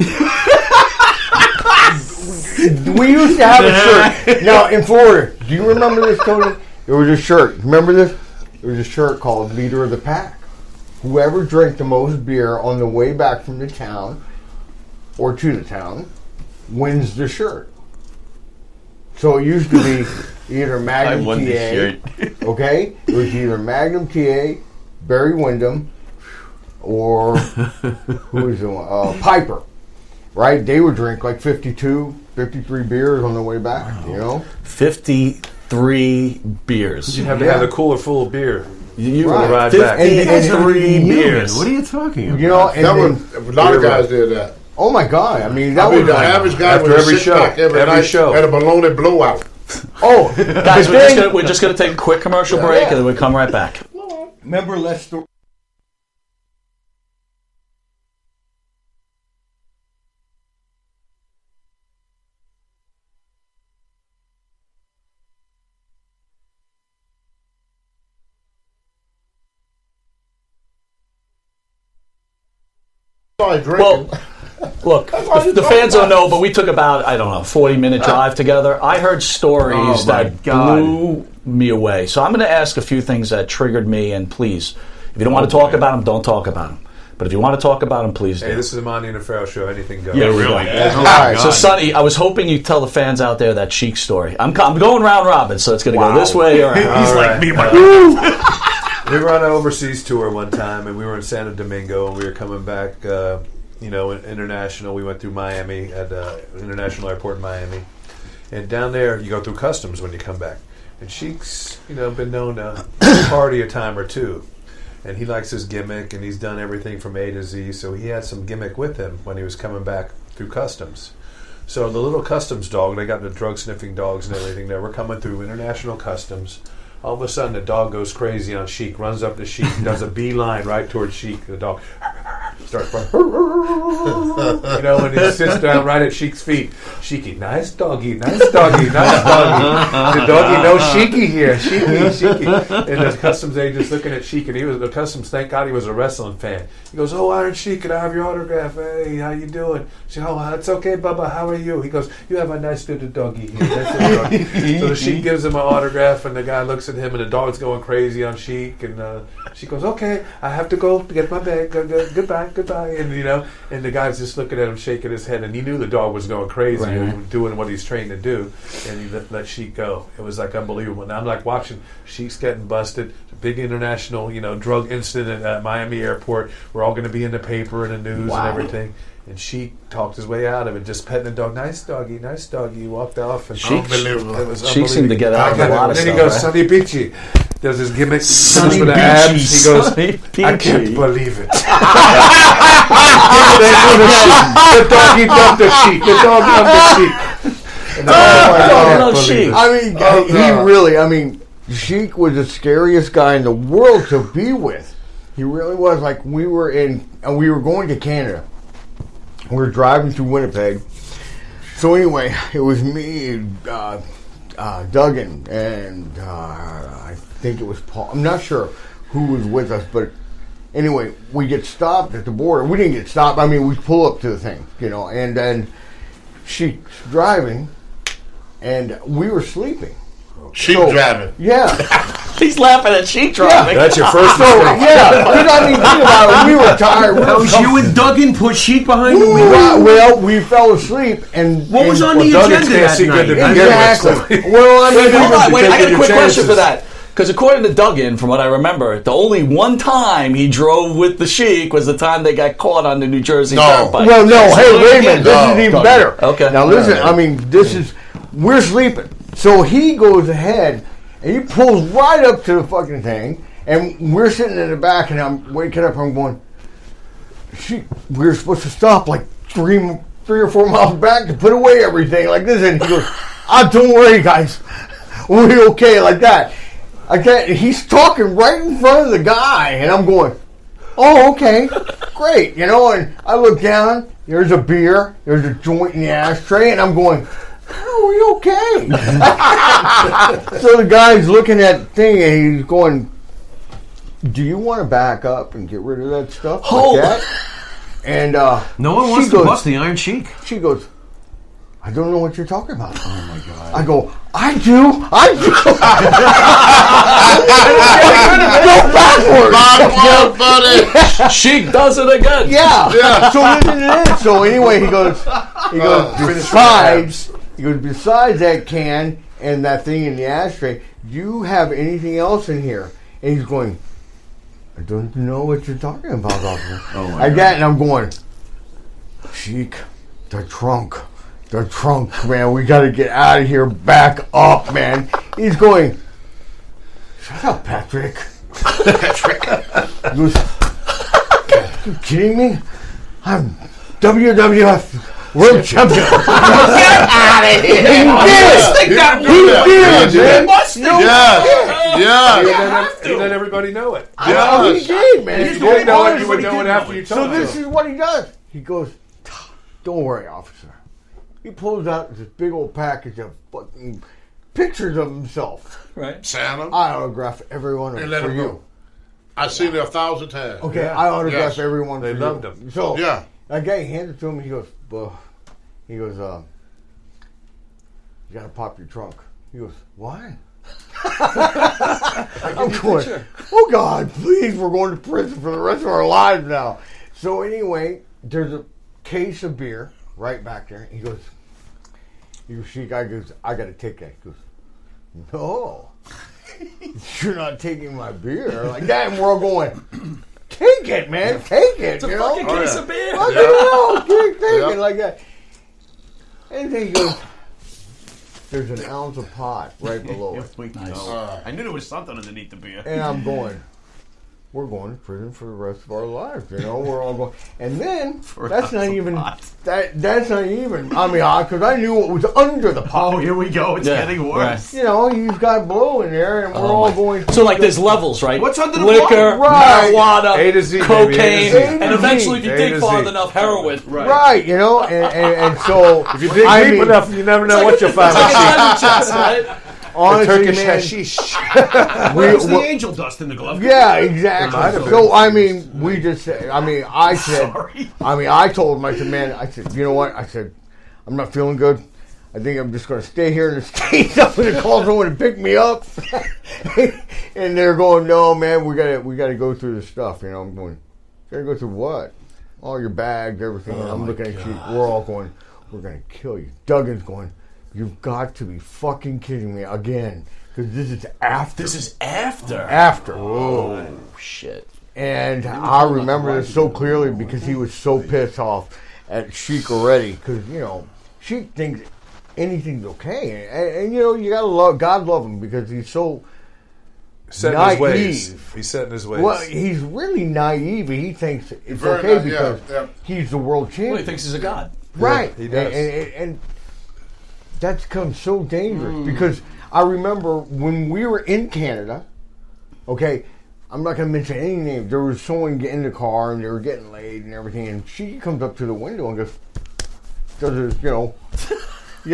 we used to have a shirt. Now in Florida, do you remember this, Tony? There was a shirt. Remember this? There was a shirt called Leader of the Pack. Whoever drank the most beer on the way back from the town or to the town wins the shirt. So it used to be either Magnum TA, okay? It was either Magnum TA, Barry Windham, or who was the one? Piper, right? They would drink like 52, 53 beers on the way back, you know? 53 beers. You'd have to have a cooler full of beer. You Right. Ride back. 53 beers. What are you talking about? You know, and That then, was, a lot of guys did that. oh my God, I mean, that I mean, was the like, average guy after was every a show. six-pack every Every night show. and a baloney blowout. oh, Guys, we're just gonna take a quick commercial break, Yeah. and then we'll come right back. remember Lester. Started drinking. Well, Look, the fans don't know, but we took about, I don't know, 40-minute drive together. I heard stories that blew me away. So I'm going to ask a few things that triggered me, and please, if you don't want to talk about them, don't talk about them. But if you want to talk about them, please do. Hey, this is the Monty and the Pharaoh show. Anything goes. Yeah, really. So, Sonny, I was hoping you'd tell the fans out there that Sheik story. I'm going round robin, so it's going to go this way or He's like me, my We were on an overseas tour one time, and we were in Santo Domingo, and we were coming back, international. We went through Miami at International Airport in Miami. And down there, you go through customs when you come back. And Sheik's, been known to party a time or two. And he likes his gimmick, and he's done everything from A to Z. So he had some gimmick with him when he was coming back through customs. So the little customs dog, they got the drug-sniffing dogs and everything there. We're coming through international customs. All of a sudden, the dog goes crazy on Sheik, runs up to Sheik, does a beeline right towards Sheik. The dog starts going, and he sits down right at Sheik's feet. Sheiky, nice doggy, nice doggy, nice doggy. The doggy knows Sheiky here, Sheiky. And the customs agent's looking at Sheik, and the customs, thank God he was a wrestling fan. He goes, oh, Iron Sheik, can I have your autograph? Hey, how you doing? She goes, oh, it's okay, Bubba, how are you? He goes, you have a nice little doggy here. Nice little doggy. So the Sheik gives him an autograph, and the guy looks at him, and the dog's going crazy on Sheik, and she goes, okay, I have to go get my bag, goodbye, and and the guy's just looking at him, shaking his head, and he knew the dog was going crazy, doing what he's trained to do, and he let Sheik go. It was like unbelievable. And I'm like watching Sheik's getting busted, big international, drug incident at Miami airport. We're all going to be in the paper and the news and everything. And Sheik talked his way out of it, just petting the dog. Nice doggy, nice doggy. He walked off. And Sheik unbelievable. seemed to get out of a lot of stuff. Then he goes, Sonny Beachy. Does his gimmick with the abs. He goes, I can't believe it. The doggy dumped the Sheik. The dog dumped the Sheik. Sheik was the scariest guy in the world to be with. He really was. Like, we were going to Canada. We were driving through Winnipeg. So anyway, it was me, Duggan, and I think it was Paul. I'm not sure who was with us, but anyway, we get stopped at the border. We didn't get stopped. I mean, we pull up to the thing, and then she's driving, and we were sleeping. Sheik driving. Yeah. He's laughing at Sheik driving. Yeah. That's your first mistake. Think about it. We were tired. You and Duggan put Sheik behind the wheel. Well, we fell asleep, and what was on the agenda that night? Exactly. Well, hold on, wait. I got a quick question for that. Because according to Duggan, from what I remember, the only one time he drove with the Sheik was the time they got caught on the New Jersey Turnpike. Well, no. Hey, wait a minute. This is even better. Okay. Now listen. I mean, we're sleeping. So he goes ahead, and he pulls right up to the fucking thing, and we're sitting in the back, and I'm waking up, I'm going, we were supposed to stop like 3 or 4 miles back to put away everything like this, and he goes, don't worry, guys, we'll be okay, like that. He's talking right in front of the guy, and I'm going, oh, okay, great, and I look down, there's a beer, there's a joint in the ashtray, and I'm going, are we okay? So the guy's looking at the thing and he's going, do you want to back up and get rid of that stuff like that? And no one wants to bust the Iron Sheik. She goes, I don't know what you're talking about. Oh my God. I go, I do. Go backwards. Buddy. Sheik does it again. Yeah. So listen to this. So anyway, he goes, besides that can and that thing in the ashtray, do you have anything else in here? And he's going, I don't know what you're talking about, officer. Oh my God. And I'm going, Sheik, the trunk, man. We got to get out of here. Back up, man. He's going, shut up, Patrick. He goes, are you kidding me? I'm WWF World Champion. Get out of here. He let everybody know it. He did, man. If you didn't know it, you would know it after you told him. So this is what he does. He goes, don't worry, officer. He pulls out this big old package of fucking pictures of himself. Right. Santa. I autograph every one of them for you. I've seen it 1,000 times. Okay, I autograph every one. They loved him. So yeah. That guy hands it to him. He goes, you gotta pop your trunk. He goes, why? I'm going, oh God, please, we're going to prison for the rest of our lives now. So anyway, there's a case of beer right back there. He goes, she guy goes, I gotta take that. He goes, no, you're not taking my beer like that. And we're all going, take it, man, take it. It's a fucking case of beer. Take it like that. And then he goes, there's an ounce of pot right below it. Nice. I knew there was something underneath the beer. And I'm going, we're going to prison for the rest of our lives. You know, we're all going. And then, that's not even, that's not even, I mean, because I knew what was under the pot. Oh, here we go. It's getting worse. Right. You know, you've got blow in there, and we're all going. So, like, there's levels, right? What's under the liquor, marijuana, A to Z, cocaine, baby. and eventually, if you A dig to far Z. enough, heroin. Right, you know, and so. If you dig deep enough, you never know what you'll find. Right? Honestly, Turkish man, hashish. Where's the angel dust in the glove? Yeah, exactly. So I mean, we just. I mean, I said. Sorry. I mean, I told him. I said, man. I said, you know what? I said, I'm not feeling good. I think I'm just going to stay here in the States. I'm going to call someone to pick me up. And they're going, no, man. We got to go through this stuff. You know, I'm going. Got to go through what? All your bags, everything. And I'm looking at you. We're all going. We're going to kill you. Duggan's going. You've got to be fucking kidding me again. Because this is after. This is after. After. Oh, shit. And I remember this so clearly because he was so pissed off at Sheik already. Because, you know, Sheik thinks anything's okay. And you know, you got to love, God love him because he's so Set in naive. his ways. He's set in his ways. Well, he's really naive. He thinks it's Very okay nice, because yeah. he's the world champion. Well, he thinks he's a god. Right. Yeah, he does. And that's become so dangerous because I remember when we were in Canada, okay, I'm not going to mention any names. There was someone getting in the car and they were getting laid and everything, and she comes up to the window and goes, does this,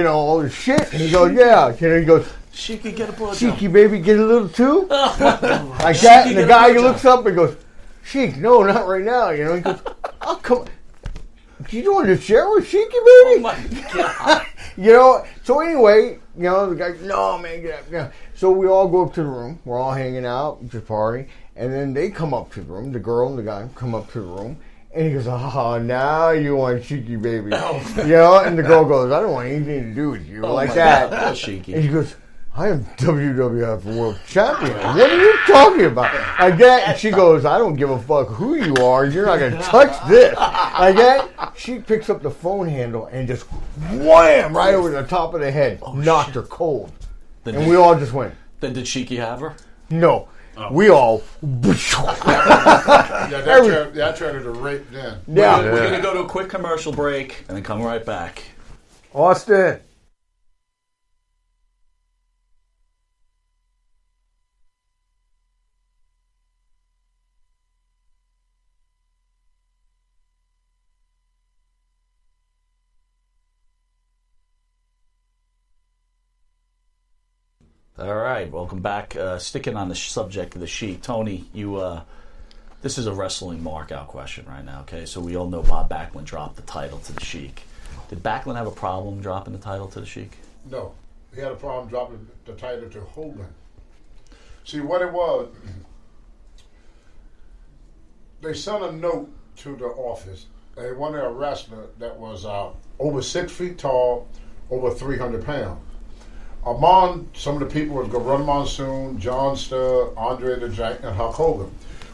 all this shit. And he goes, yeah. You know, he goes, She could get a blowjob. Cheeky baby, get a little too? Like that. And the guy looks up and goes, Sheik, no, not right now. You know, he goes, oh, come. You want to share with Cheeky baby? Oh my God. You know, so anyway, you know, the guy, no, man, get up. Yeah. So we all go up to the room. We're all hanging out, just party. And then they come up to the room. The girl and the guy come up to the room. And he goes, oh, now you want Cheeky baby. You know, and the girl goes, I don't want anything to do with you. Like that. God, Cheeky. And he goes, I am WWF World Champion. What are you talking about? Like that. And she goes, I don't give a fuck who you are. You're not going to touch this. Like that. She picks up the phone handle and just wham right over the top of the head. Knocked her cold. And we all just went. Then did Cheeky have her? No. We all. that turned into rape then. Yeah. We're going to go to a quick commercial break and then come right back. Austin. All right, welcome back. Sticking on the subject of the Sheik, Tony, you. This is a wrestling mark-out question right now. Okay, so we all know Bob Backlund dropped the title to the Sheik. Did Backlund have a problem dropping the title to the Sheik? No, he had a problem dropping the title to Hogan. See what it was. They sent a note to the office. They wanted a wrestler that was over 6 feet tall, over 300 pounds. Some of the people was Garun Monsoon, John Studd, Andre the Giant, and Hulk Hogan.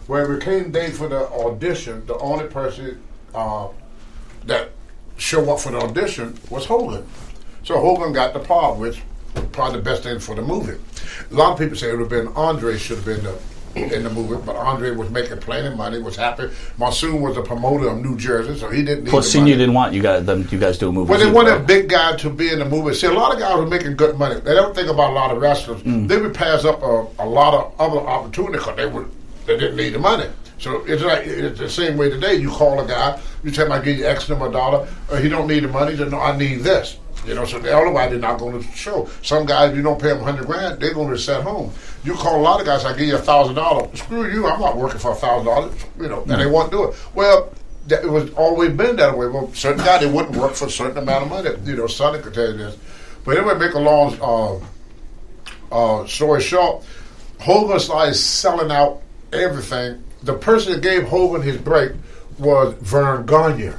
When it became day for the audition, the only person that showed up for the audition was Hogan. So Hogan got the part, which was probably the best thing for the movie. A lot of people say it would have been Andre should have been in the movie, but Andre was making plenty of money, was happy. Monsoon was a promoter of New Jersey, so he didn't need Plus, the money. Senior didn't want you guys do a movie. Well, they wanted a big guy to be in the movie. See, a lot of guys were making good money. They don't think about a lot of wrestlers. They would pass up a lot of other opportunities because they didn't need the money. So it's the same way today. You call a guy, you tell him I give you X number of dollars, or he don't need the money. He said, no, I need this. You know, so otherwise they're not going to show. Some guys, you don't pay them $100,000, they're going to sit home. You call a lot of guys, I give you $1,000. Screw you, I'm not working for $1,000. You know, and they won't do it. Well, that it was always been that way. Well, certain guys, they wouldn't work for a certain amount of money. You know, Sonny could tell you this. But anyway, make a long story short, Hogan started selling out everything. The person that gave Hogan his break was Vern Gagne.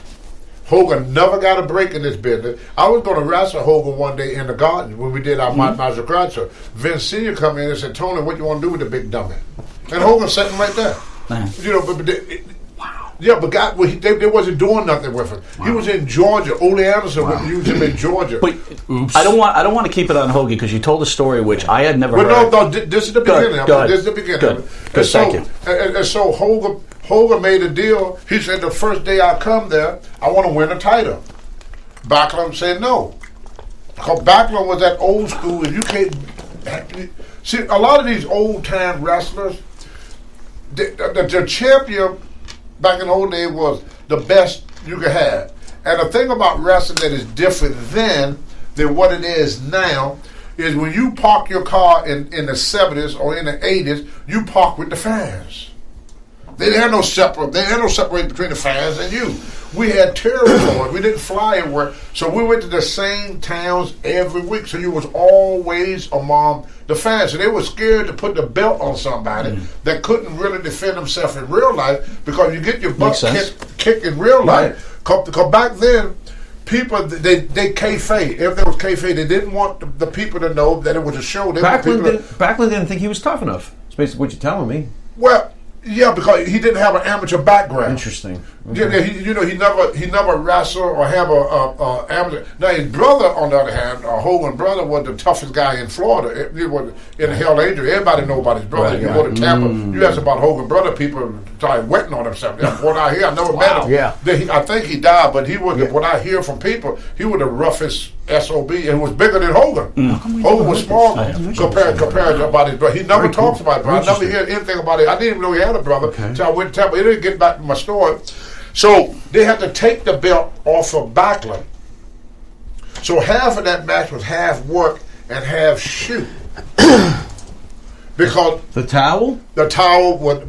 Hogan never got a break in this business. I was going to wrestle Hogan one day in the garden when we did our Master Grandsir. Vince Sr. come in and said, Tony, what you want to do with the big dummy? And Hogan sitting right there. You know, but God, they wasn't doing nothing with him. He was in Georgia. Ole Anderson would use him in Georgia. But I don't want to keep it on Hogan because you told a story which I had never heard. No, this is the beginning. This is the beginning. Good, thank you. And so Hogan made a deal. He said, the first day I come there, I want to win a title. Backlund said no. Because Backlund was that old school, and you can't... See, a lot of these old-time wrestlers, the champion back in the old days was the best you could have. And the thing about wrestling that is different then than what it is now is when you park your car in the 70s or in the 80s, you park with the fans. They didn't have no separation between the fans and you. We had territory. We didn't fly everywhere. So we went to the same towns every week. So you was always among the fans. So they were scared to put the belt on somebody that couldn't really defend themselves in real life because you get your butt kicked in real life. Because back then, people, they kayfabe. If there was kayfabe, they didn't want the people to know that it was a show. Backlund didn't think he was tough enough. That's basically what you're telling me. Well, yeah, because he didn't have an amateur background. Interesting. Okay. He never wrestled or have a amateur. Now his brother, on the other hand, Hogan's brother, was the toughest guy in Florida. He was in the Hell Angel. Everybody know about his brother. You go to Tampa, you ask about Hogan's brother, people started wetting on himself. When I hear, I never met him. Yeah. I think he died, but he was. When I hear from people, he was the roughest SOB, and he was bigger than Hogan. Hogan was small compared to about his brother. He never talks about it. I never hear anything about it. I didn't even know he had a brother until I went to Tampa. It didn't get back to my story. So they had to take the belt off of Backlund. So half of that match was half work and half shoot. Because the towel was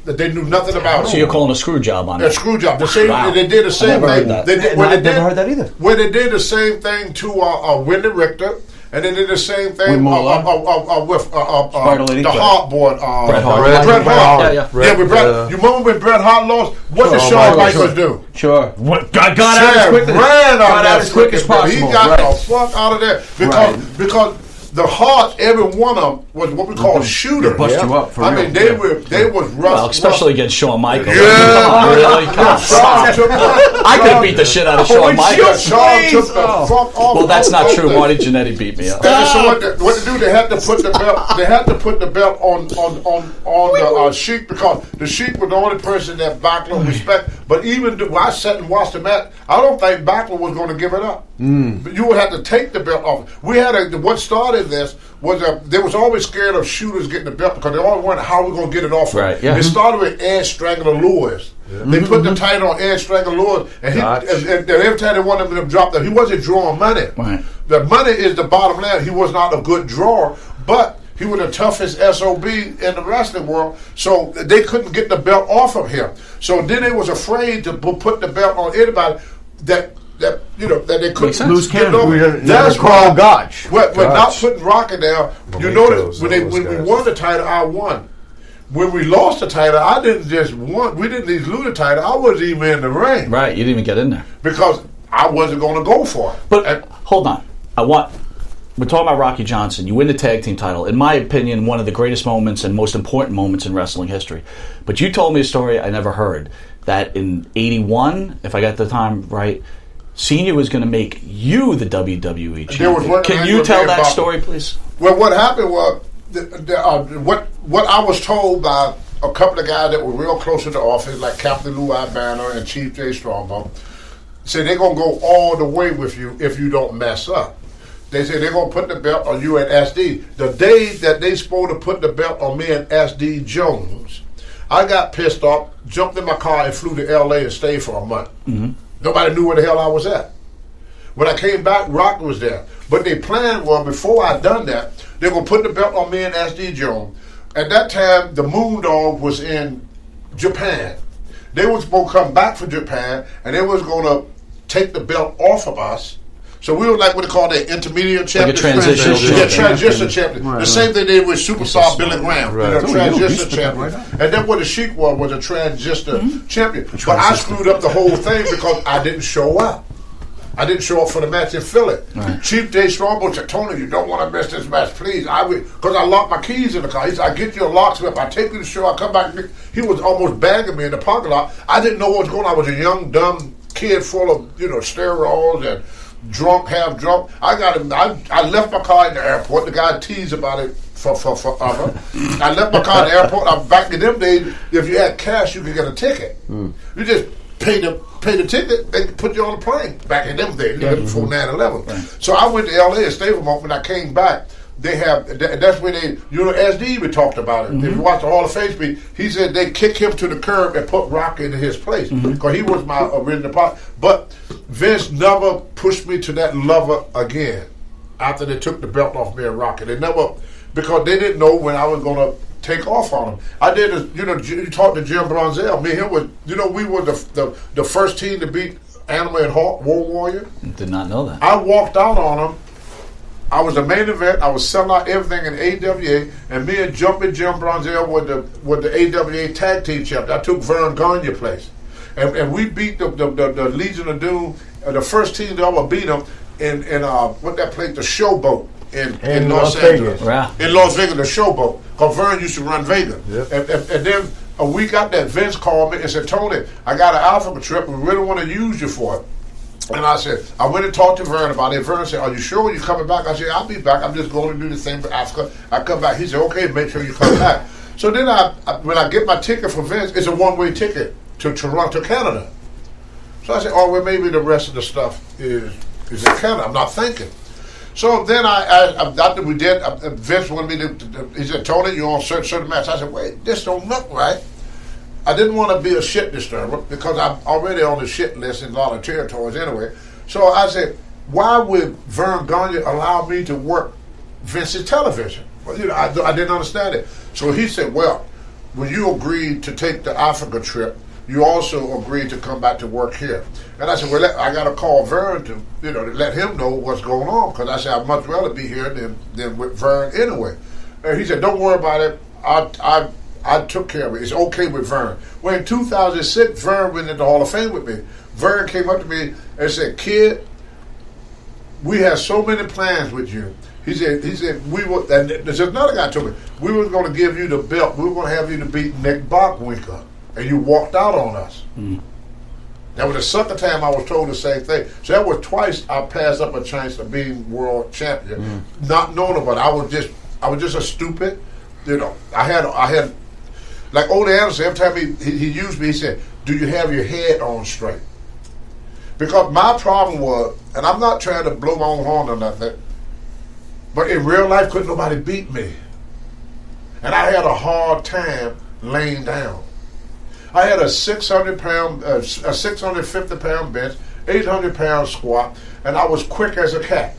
they knew nothing about it. So you're calling a screw job on it? A screw job. The same. Wow. They did the same thing. I've never heard that either. When they did the same thing to Wendy Richter. And they did the same thing with the Hardboard. Bret Hart. Yeah, with Bret. You remember when Bret Hart lost? What did Shawn Michaels do? Sure. Got out as quick as possible. He got the fuck out of there. Because the Harts, every one of them was what we call shooters. They bust you up for real. I mean, they was rough. Well, especially against Shawn Michaels. Yeah. Really? I could have beat the shit out of Shawn Michaels. Shawn took the fuck off. Well, that's not true. Marty Jannetty beat me up. So what to do? They had to put the belt. They had to put the belt on the Sheik because the Sheik was the only person that Backlund respect. But even when I sat and watched the match, I don't think Backlund was going to give it up. But you would have to take the belt off. We had what started this was they was always scared of shooters getting the belt because they always wondered how we're going to get it off. Right. Yeah. It started with Edge Strangler Lewis. Yeah. They put the title on Edge Strangler Lewis, and every time they wanted him to drop that, he wasn't drawing money. Right. The money is the bottom line. He was not a good drawer, but he was the toughest SOB in the wrestling world, so they couldn't get the belt off of him. So then they was afraid to put the belt on anybody that they couldn't lose count. That's Carl Gotch. But not putting Rocky down. You notice when we won the title, I won. When we lost the title, I didn't just won. We didn't just lose the title. I wasn't even in the ring. Right, you didn't even get in there because I wasn't going to go for it. But hold on, we're talking about Rocky Johnson. You win the tag team title. In my opinion, one of the greatest moments and most important moments in wrestling history. But you told me a story I never heard that in '81, if I got the time right. Senior was going to make you the WWE champion. Can you tell that story, please? Well, what happened was what I was told by a couple of guys that were real close to the office, like Captain Lou Banner and Chief Jay Strongbow, said they're going to go all the way with you if you don't mess up. They said they're going to put the belt on you and SD. The day that they supposed to put the belt on me and SD Jones, I got pissed off, jumped in my car and flew to L.A. and stayed for a month. Mm-hmm. Nobody knew where the hell I was at. When I came back, Rock was there. But they planned, well, before I done that, they were going to put the belt on me and SD Jones. At that time, the Moondog was in Japan. They was going to come back from Japan, and they was going to take the belt off of us. So we were like what they call the intermediate champion. Like a transition champion. Yeah, transition champion. Right, the same thing they did with superstar Billy Graham. Right. Transition champion. And then what the Sheik was a transition champion. But I screwed up the whole thing because I didn't show up. I didn't show up for the match in Philly. Right. Chief Dave Strongbow said, Tony, you don't want to miss this match, please. Because I locked my keys in the car. He said, I get you a locksmith. I take you to the show. I come back. He was almost bagging me in the parking lot. I didn't know what was going on. I was a young, dumb kid full of, steroids and drunk, half drunk. I left my car in the airport. The guy teased about it forever. I left my car in the airport. Back in them days, if you had cash, you could get a ticket. You just pay the ticket, they could put you on the plane. Back in them days, before 9/11. Right. So I went to L.A. and stayed for a month. When I came back, they have, that's when they, SD we talked about it. If you watch the Hall of Fame speech, he said they kicked him to the curb and put Rock into his place because he was my original part. But Vince never pushed me to that level again after they took the belt off me and Rock. They never, because they didn't know when I was going to take off on him. I did, you talked to Jim Bronzell. Me and him was, we were the first team to beat Animal and Hawk, War Warrior. Did not know that. I walked out on him. I was the main event. I was selling out everything in AWA, and me and Jumping Jim Bronzell were the AWA tag team champions. I took Vern Gagne's place, and we beat the Legion of Doom, the first team to ever beat them in what that place, the Showboat in Los Angeles. Wow. In Las Vegas, the Showboat. Because Vern used to run Vegas. Yep. And then a week after that, Vince called me and said, Tony, I got an Africa trip. We really want to use you for it. And I said, I went and talked to Vern about it. Vern said, are you sure you're coming back? I said, I'll be back. I'm just going to do the thing for Africa. I come back. He said, okay, make sure you come back. So then when I get my ticket from Vince, it's a one-way ticket to Toronto, Canada. So I said, oh, well, maybe the rest of the stuff is in Canada. I'm not thinking. So then after we did, Vince wanted me to, he said, Tony, you're on certain match. I said, wait, this don't look right. I didn't want to be a shit disturber because I'm already on the shit list in a lot of territories anyway. So I said, why would Vern Gagne allow me to work Vince's television? Well, I didn't understand it. So he said, well, when you agreed to take the Africa trip, you also agreed to come back to work here. And I said, well, I got to call Vern to let him know what's going on, because I said, I'd much rather be here than with Vern anyway. And he said, don't worry about it. I took care of it. It's okay with Vern. Well, in 2006, Vern went into the Hall of Fame with me. Vern came up to me and said, kid, we have so many plans with you. He said, we were, and there's another guy told me, we were going to give you the belt. We were going to have you to beat Nick Bockwinkel. And you walked out on us. That was the second time I was told the same thing. So that was twice I passed up a chance of being world champion, not knowing about it. I was just a stupid, I had, like Ole Anderson, every time he used me, he said, do you have your head on straight? Because my problem was, and I'm not trying to blow my own horn or nothing, but in real life, couldn't nobody beat me. And I had a hard time laying down. I had a 650-pound bench, 800-pound squat, and I was quick as a cat.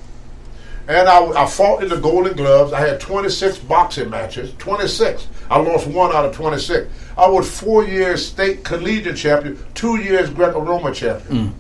And I fought in the Golden Gloves. I had 26 boxing matches, 26. I lost 1 out of 26. I was 4 years state collegiate champion, 2 years Greco-Roman champion.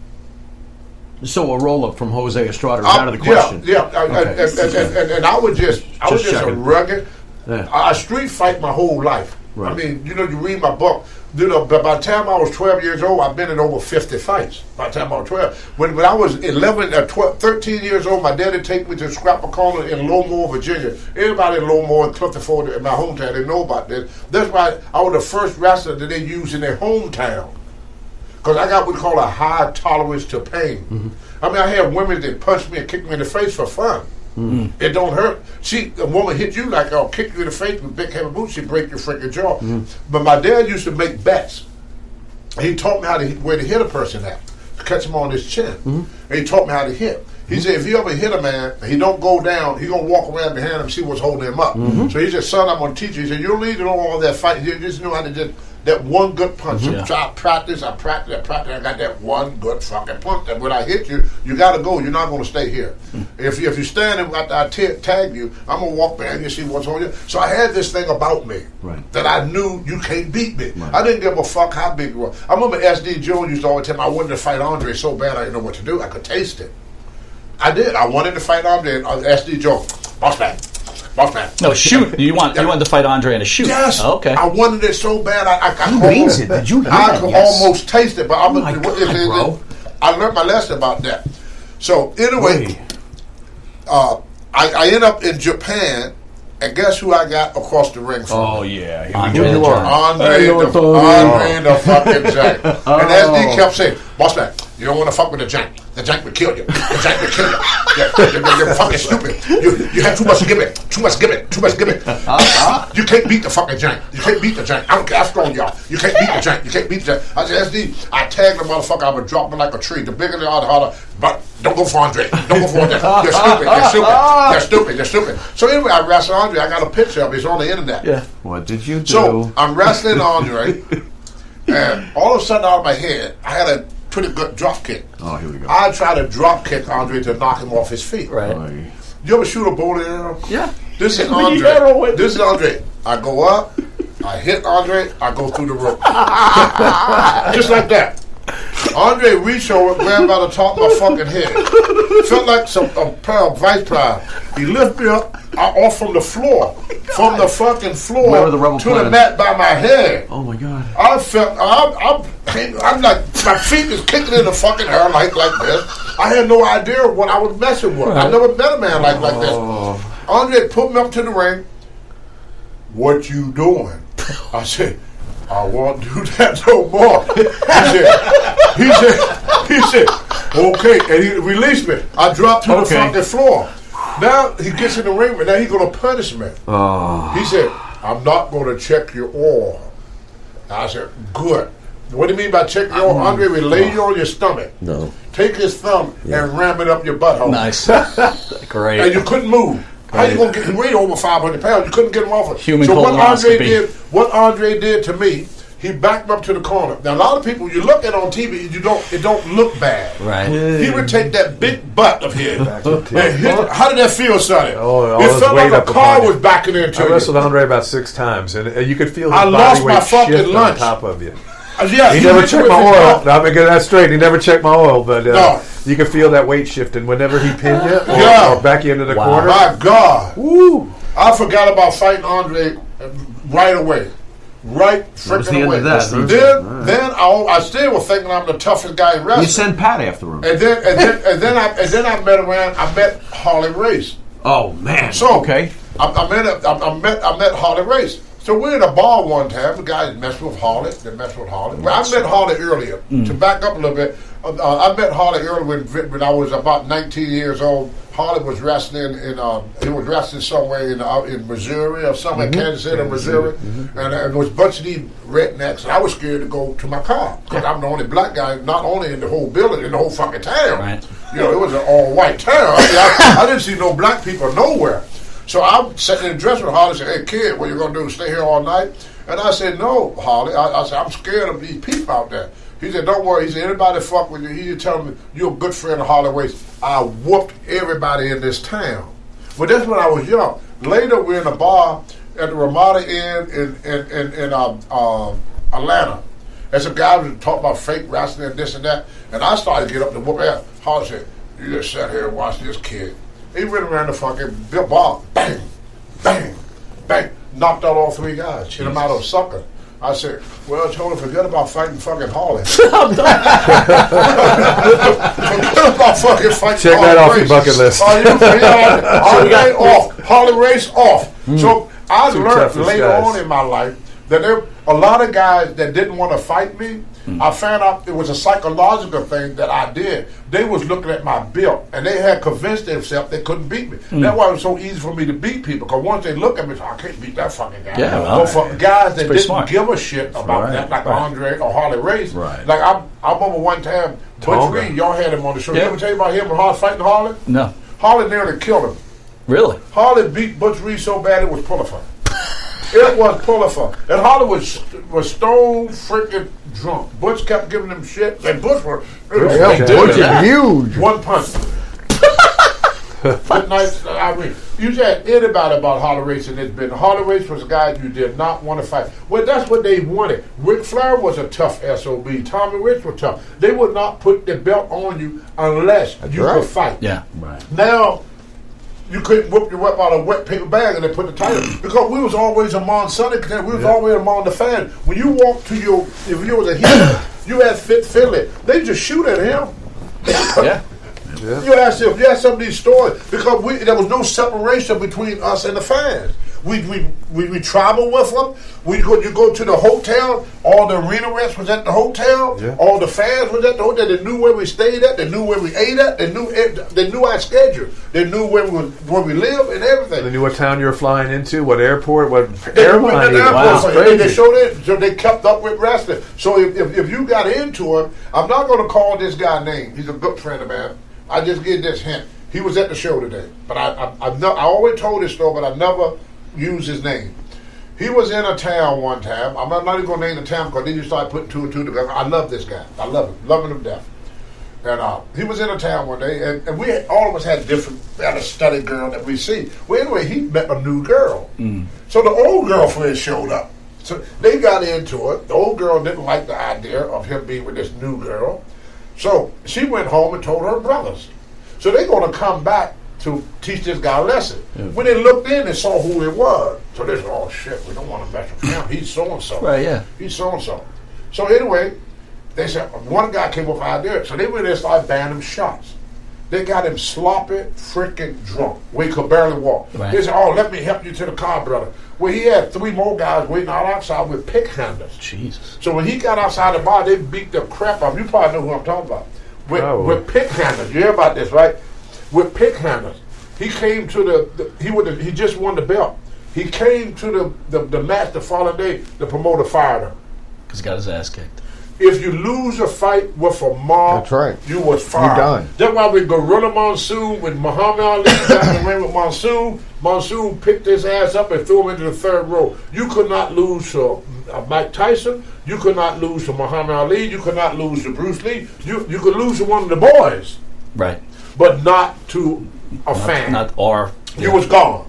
So a roll-up from Jose Estrada is out of the question. Yeah. Okay. And I was just a rugged. Yeah. I street fight my whole life. Right. I mean, you read my book. But by the time I was 12 years old, I've been in over 50 fights. By the time I was 12. When I was 13 years old, my daddy take me to Scrapper Corner in Lowmore, Virginia. Everybody in Lowmore and Clifton Ford in my hometown, they know about this. That's why I was the first wrestler that they used in their hometown. Because I got what we call a high tolerance to pain. I mean, I had women that punched me and kicked me in the face for fun. It don't hurt. A woman hit you like I'll kick you in the face with big heavy boots, she break your freaking jaw. But my dad used to make bets. He taught me where to hit a person at, to catch him on his chin. And he taught me how to hit. He said, if you ever hit a man and he don't go down, he gonna walk around behind him and see what's holding him up. So he said, son, I'm gonna teach you. He said, you don't need to know all that fight. You just know how to just that one good punch. So I practice. I got that one good fucking punch. And when I hit you, you got to go. You're not going to stay here. If you stand and I tag you, I'm going to walk behind you, see what's on you. So I had this thing about me that I knew you can't beat me. Right. I didn't give a fuck how big you were. I remember SD Jones used to always tell me I wanted to fight Andre so bad I didn't know what to do. I could taste it. I did. I wanted to fight Andre and SD Jones. Boss man. No, shoot. You wanted to fight Andre in a shoot. Yes. Oh, okay. I wanted it so bad. Did you hear I that? could Yes. almost taste it, but bro. I learned my lesson about that. So anyway, I end up in Japan, and guess who I got across the ring from? Oh yeah, Andre the fucking Jank. And SD kept saying, "Boss man, you don't want to fuck with the Jank. The Jank will kill you. The Jank will kill you. You're fucking stupid. You have too much gimmick. Too much gimmick. You can't beat the fucking Jank. You can't beat the Jank. I don't care how strong you are. You can't beat the Jank. You can't beat the Jank." I said, SD, I tagged the motherfucker. I would drop him like a tree. The bigger they are, the harder. But don't go for Andre. Don't go for Andre. You're stupid. So anyway, I wrestled Andre. I got a picture of it. It's on the internet. Yeah. What did you do? So I'm wrestling Andre, and all of a sudden out of my head, I had a pretty good drop kick. Oh, here we go. I tried to drop kick Andre to knock him off his feet. Right. You ever shoot a bow and arrow? Yeah. This is Andre. This is Andre. I go up, I hit Andre, I go through the rope. Just like that. Andre reached over, grabbed by the top of my fucking head. Felt like a pair of vice pliers. He lifted me up off from the floor. From the fucking floor Where were the rubber to planets? the mat by my head. Oh my god. I felt I'm like my feet is kicking in the fucking air like this. I had no idea what I was messing with. I never met a man like this. Andre put me up to the ring. What you doing? I said, I won't do that no more. He said, okay, and he released me. I dropped to the fucking floor. Now he gets in the ring, but now he's gonna punish me. He said, I'm not gonna check your oil. I said, good. What do you mean by check your oil? Andre will lay you on your stomach. No. Take his thumb and ram it up your butthole. Nice. Great. And you couldn't move. How you gonna get him weight over 500 pounds? You couldn't get him off it. Human so colonoscopy. what Andre did to me, he backed me up to the corner. Now a lot of people, you look at it on TV, it don't look bad. Right. He would take that big butt of his. And how did that feel, Sonny? It felt like a car was backing into I you. wrestled Andre about 6 times, and you could feel his I body lost weight my fucking shift lunch. on top of you. Yeah, he never checked my oil. I'm gonna get that straight. He never checked my oil, but you could feel that weight shifting whenever he pinned you or back you into the corner. My God. Woo. I forgot about fighting Andre right away. Right freaking away. Then I still was thinking I'm the toughest guy in wrestling. You send Pat after him. And then I met Harley Race. Oh man. So okay. I met Harley Race. So we're in a bar one time. The guys messed with Harley. They messed with Harley. Well, I met Harley earlier. To back up a little bit, I met Harley earlier when I was about 19 years old. Harley was wrestling he was wrestling somewhere in Missouri or somewhere, Kansas City, Missouri, and there was a bunch of these rednecks. And I was scared to go to my car because I'm the only black guy, not only in the whole building, in the whole fucking town. Right. You know, it was an all-white town. I didn't see no black people nowhere. So I'm sitting in the dressing room. Harley said, "Hey kid, what you gonna do? Stay here all night?" And I said, "No, Harley." I said, "I'm scared of these people out there." He said, "Don't worry." He said, "Anybody fuck with you, he tell me you're a good friend of Harley Race." I whooped everybody in this town. But that's when I was young. Later, we're in a bar at the Ramada Inn in Atlanta. And some guys was talking about fake wrestling and this and that. And I started to get up to whoop ass. Harley said, "You just sit here and watch this kid." He went around the fucking bar, bang, bang, bang, knocked out all 3 guys, hit them out of a sucker. I said, "Well, I told him, forget about fighting fucking Harley." Forget about fucking fighting. Check that off your bucket list. Harley off, Harley Race off. So I learned later on in my life that there a lot of guys that didn't want to fight me. I found out it was a psychological thing that I did. They was looking at my belt, and they had convinced themselves they couldn't beat me. That's why it was so easy for me to beat people, because once they look at me, I can't beat that fucking guy. Yeah, well, for guys that didn't give a shit about right, that, like Andre or Harley Race, right. like I remember one time, Butch Reed, y'all had him on the show. Yeah. You ever tell you about him and fighting Harley? No. Harley nearly killed him. Really? Harley beat Butch Reed so bad it was pullified. It was prolific. And Hollywood was stone freaking drunk. Butch kept giving them shit. And Butch was Butch is huge. one punch. But nice, I mean, you said anybody about Harley Race and it's been Harley Race was a guy you did not want to fight. Well, that's what they wanted. Ric Flair was a tough SOB. Tommy Rich was tough. They would not put the belt on you unless you could fight. Yeah, right. Now, you couldn't whoop your whip out of a wet paper bag and they put the title. Because we was always among Sunday, we was always among the fans. When you walked to your, if you was a heel, you had Fit Finley. They just shoot at him. Yeah. Yeah. You ask some of these stories because there was no separation between us and the fans. We travel with them. You go to the hotel. All the arena reps was at the hotel. Yeah. All the fans was at the hotel. They knew where we stayed at. They knew where we ate at. They knew our schedule. They knew where we lived and everything. They knew what town you were flying into, what airport, what airline. Wow, they showed it, so they kept up with wrestling. So if you got into it, I'm not going to call this guy name. He's a good friend of mine. I just give this hint. He was at the show today, but I always told this story, but I never used his name. He was in a town one time. I'm not even going to name the town because then you start putting two and two together. I love this guy. I love him to death. And he was in a town one day, and we all of us had a study girl that we see. Well, anyway, he met a new girl. So the old girlfriend showed up. So they got into it. The old girl didn't like the idea of him being with this new girl. So she went home and told her brothers. So they're going to come back to teach this guy a lesson. Yeah. When they looked in, they saw who it was. So they said, oh, shit, we don't want to mess with him. He's so-and-so. Right, yeah. He's so-and-so. So anyway, they said, one guy came up with an idea. So they went in and started banning him shots. They got him sloppy, freaking drunk, where he could barely walk. Right. They said, oh, let me help you to the car, brother. Well, he had 3 more guys waiting outside with pick handlers. Jesus. So when he got outside the bar, they beat the crap out of him. You probably know who I'm talking about. With pick handlers. You hear about this, right? With pick handlers. He came to he just won the belt. He came to the match the following day. The promoter fired him. Because he got his ass kicked. If you lose a fight with a mob, that's right. You was fired. You're done. That's why with Gorilla Monsoon, with Muhammad Ali back in the ring with Monsoon picked his ass up and threw him into the 3rd row. You could not lose to Mike Tyson. You could not lose to Muhammad Ali. You could not lose to Bruce Lee. You could lose to one of the boys. Right. But not to a fan. Not our. You was gone.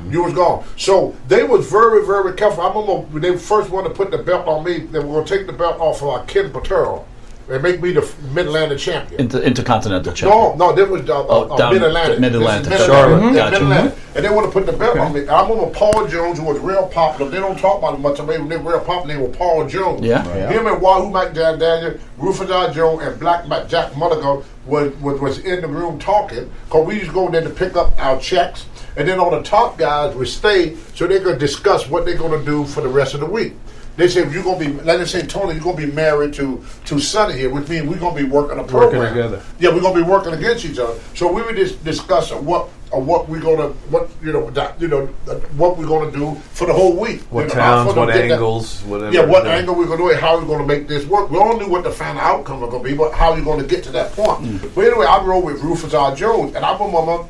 You was gone. So they was very, very careful. I remember when they first wanted to put the belt on me, they were going to take the belt off of Ken Patero and make me the Mid-Atlantic champion. Intercontinental champion. No, this was Mid-Atlantic. Mid-Atlantic. Charlotte. Gotcha. Mid-Atlantic. And they want to put the belt on me. I remember Paul Jones, who was real popular. They don't talk about him much. I mean, when they were real popular, they were Paul Jones. Yeah. Him and Wahoo McDaniel, Rufus R. Jones, and Black Jack Mulligan was in the room talking because we used to go there to pick up our checks. And then all the top guys would stay so they could discuss what they're going to do for the rest of the week. They said, if you're going to be, like they say, Tony, you're going to be married to Sonny here, which means we're going to be working a program. Working together. Yeah, we're going to be working against each other. So we would just discuss what we're going to, what we're going to do for the whole week. What towns, what angles, whatever. Yeah, what angle we're going to do it, how we're going to make this work. We all knew what the final outcome was going to be, but how you're going to get to that point. But anyway, I rode with Rufus R. Jones, and I remember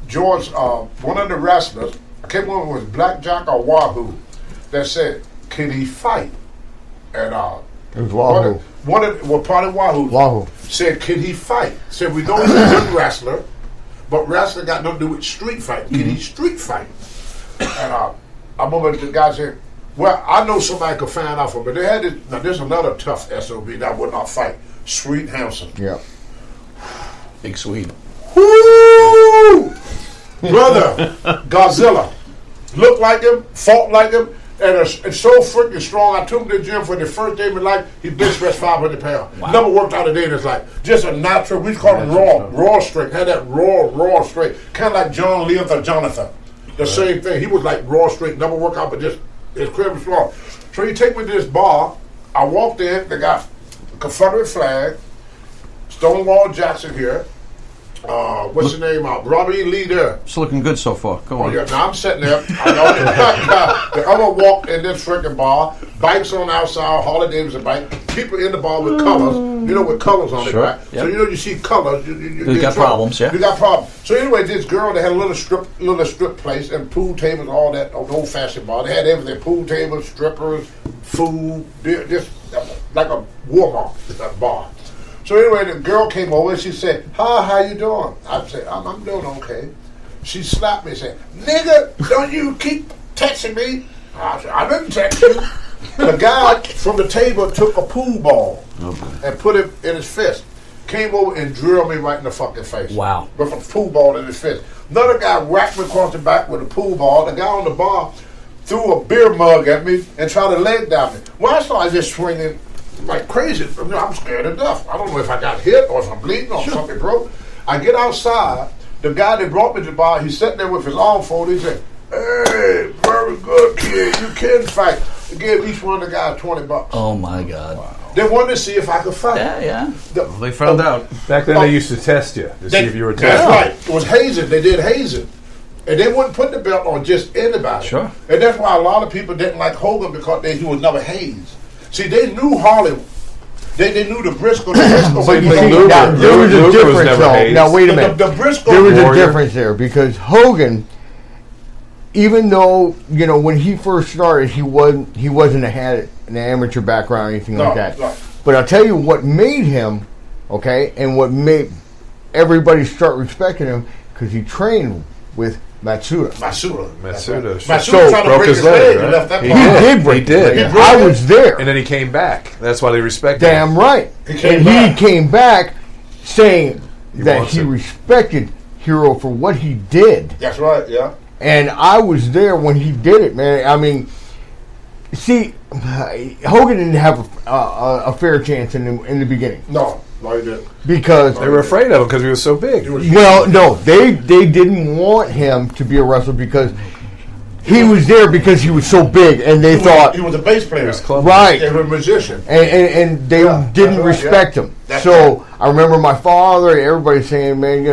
George, one of the wrestlers, I can't remember if it was Blackjack or Wahoo, that said, can he fight? And it was Wahoo. Probably Wahoo. Wahoo said, can he fight? Said, we know he's a good wrestler, but wrestling got nothing to do with street fighting. Can he street fight? And I remember the guy said, well, I know somebody could find out for me. They had this, now there's another tough SOB that would not fight. Sweet Hansen. Yeah. Big Swede. Woo! Brother, Godzilla. Looked like him, fought like him, and it's so freaking strong. I took him to the gym for the first day of my life. He bench pressed 500 pounds. Wow. Never worked out a day in his life. Just a natural, we call him raw strength. Had that raw strength. Kind of like John Leith or Jonathan. The same thing. He was like raw strength, never worked out, but just incredibly strong. So he take me to this bar. I walked in, they got Confederate flag, Stonewall Jackson here, what's the name? Robbie Lee there. It's looking good so far. Go on. Yeah, now I'm sitting there. I know the other walk in this freaking bar. Bikes on outside. Harley Davidson bike. People in the bar with colors. You know, with colors on it, right? Yep. So you see colors. You got problems, yeah. You got problems. So anyway, this girl, they had a little strip place and pool tables, all that, an old fashioned bar. They had everything: pool tables, strippers, food, beer, just like a Walmart bar. So anyway, the girl came over and she said, "Hi, how you doing?" I said, "I'm doing okay." She slapped me and said, "Nigga, don't you keep texting me?" I said, "I didn't text you." The guy from the table took a pool ball and put it in his fist. Came over and drilled me right in the fucking face. Wow. With a pool ball in his fist. Another guy whacked me across the back with a pool ball. The guy on the bar threw a beer mug at me and tried to leg down me. Well, I started just swinging like crazy. I'm scared to death. I don't know if I got hit or if I'm bleeding or something broke. I get outside. The guy that brought me to the bar, he's sitting there with his arm folded. He said, "Hey, very good, kid. You can fight." I gave each one of the guys $20. Oh my God! Wow. They wanted to see if I could fight. Yeah. They found out. Back then, they used to test you to see if you were That's tested. right. It was hazing. They did hazing. And they wouldn't put the belt on just anybody. Sure. And that's why a lot of people didn't like Hogan because he was never hazed. See, they knew Harley. They knew the Briscoe. The Briscoe But you see, now, there was a difference, though. Now, wait a minute. The Briscoe. There was a difference there because Hogan, even though when he first started, he wasn't had an amateur background or anything like that. No. But I'll tell you what made him, okay, and what made everybody start respecting him because he trained with Matsuda. Matsuda tried to broke break his leg. and left that He part. did break his leg. He did. I was there. And then he came back. That's why they respected Damn him. right. He came And back. he came back saying that wants he it. respected Hero for what he did. That's right, yeah. And I was there when he did it, man. I mean, see, Hogan didn't have a fair chance in the beginning No, he didn't. because They were afraid of him because he was so big. well, no, they didn't want him to be a wrestler because he was there because he was so big, and they thought he was a bass player. He was clumsy. right, He was a musician. and they Yeah, didn't that's right, respect yeah. him. That's So right. I remember my father and everybody saying, "Man,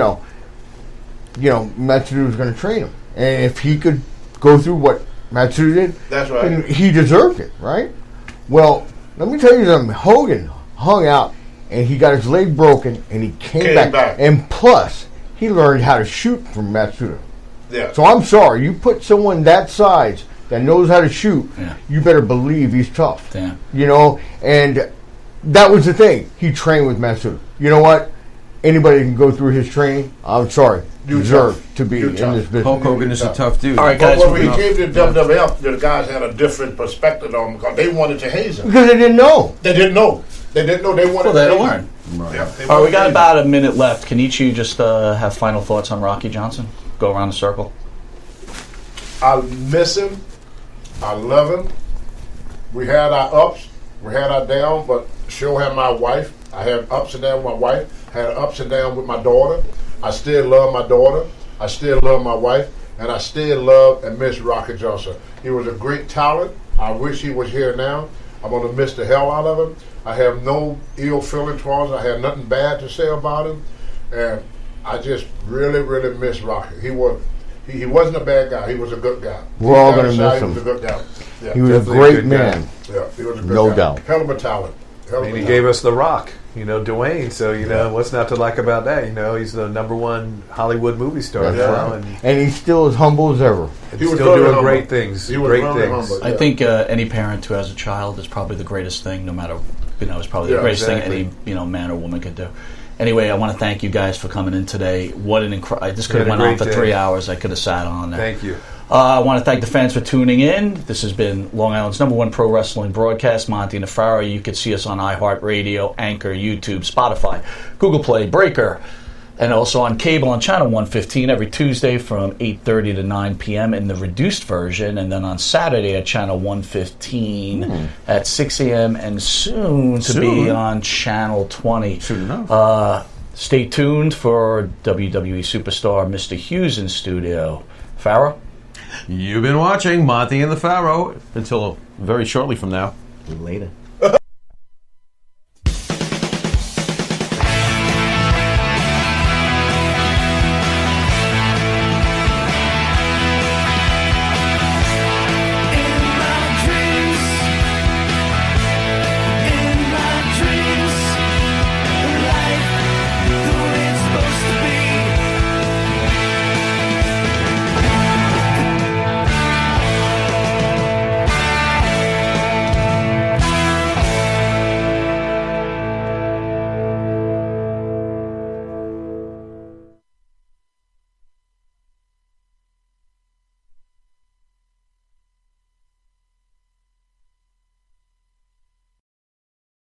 Matsuda was going to train him, and if he could go through what Matsuda did, That's right. then he deserved it, right?" Well, let me tell you something. Hogan hung out, and he got his leg broken, and he came back, and plus he learned how to shoot from Matsuda. Yeah. So I'm sorry, you put someone that size that knows how to shoot, you better believe he's tough. Damn. And that was the thing. He trained with Matsuda. You know what? Anybody can go through his training. I'm sorry. You deserve to be in this business. Hulk Hogan is a tough dude. All right, But guys. when he came to WWF, the guys had a different perspective on him because they wanted to haze him. Because they didn't know. They didn't know. They wanted Well, to they haze don't him. learn. Yeah, they All right, we wanted got to about a minute left. Can each of you just have final thoughts on Rocky Johnson? Go around the circle. I miss him. I love him. We had our ups. We had our downs, but sure had my wife. I had ups and downs with my wife. Had ups and downs with my daughter. I still love my daughter. I still love my wife. And I still love and miss Rocky Johnson. He was a great talent. I wish he was here now. I'm going to miss the hell out of him. I have no ill feeling towards him. I have nothing bad to say about him. And I just really, really miss Rocky. He wasn't a bad guy. He was a good guy. We're all going to miss He him. was a good guy. Yeah. He was a Definitely a great good guy. man. Yeah, he was a good No guy. doubt. Hell of a talent. And he gave us The Rock, Dwayne. So, what's not to like about that? He's the #1 Hollywood movie star now. And he's still as humble as ever. He's still doing great things. He was Great very things. humble. I think any parent who has a child is probably the greatest thing, no matter, it's probably the greatest thing any, man or woman could do. Anyway, I want to thank you guys for coming in today. What an incredible! This could have went on for 3 hours. I could have sat on there. Thank you. I want to thank the fans for tuning in. This has been Long Island's #1 pro wrestling broadcast, Monty Nefaro. You can see us on iHeartRadio, Anchor, YouTube, Spotify, Google Play, Breaker, and also on cable on Channel 115 every Tuesday from 8:30 to 9 p.m. in the reduced version, and then on Saturday at Channel 115 at 6 a.m. and soon to be on Channel 20. Soon enough. Stay tuned for WWE superstar Mr. Hughes in studio. Farrah? You've been watching Monty and the Pharaoh until very shortly from now. Later.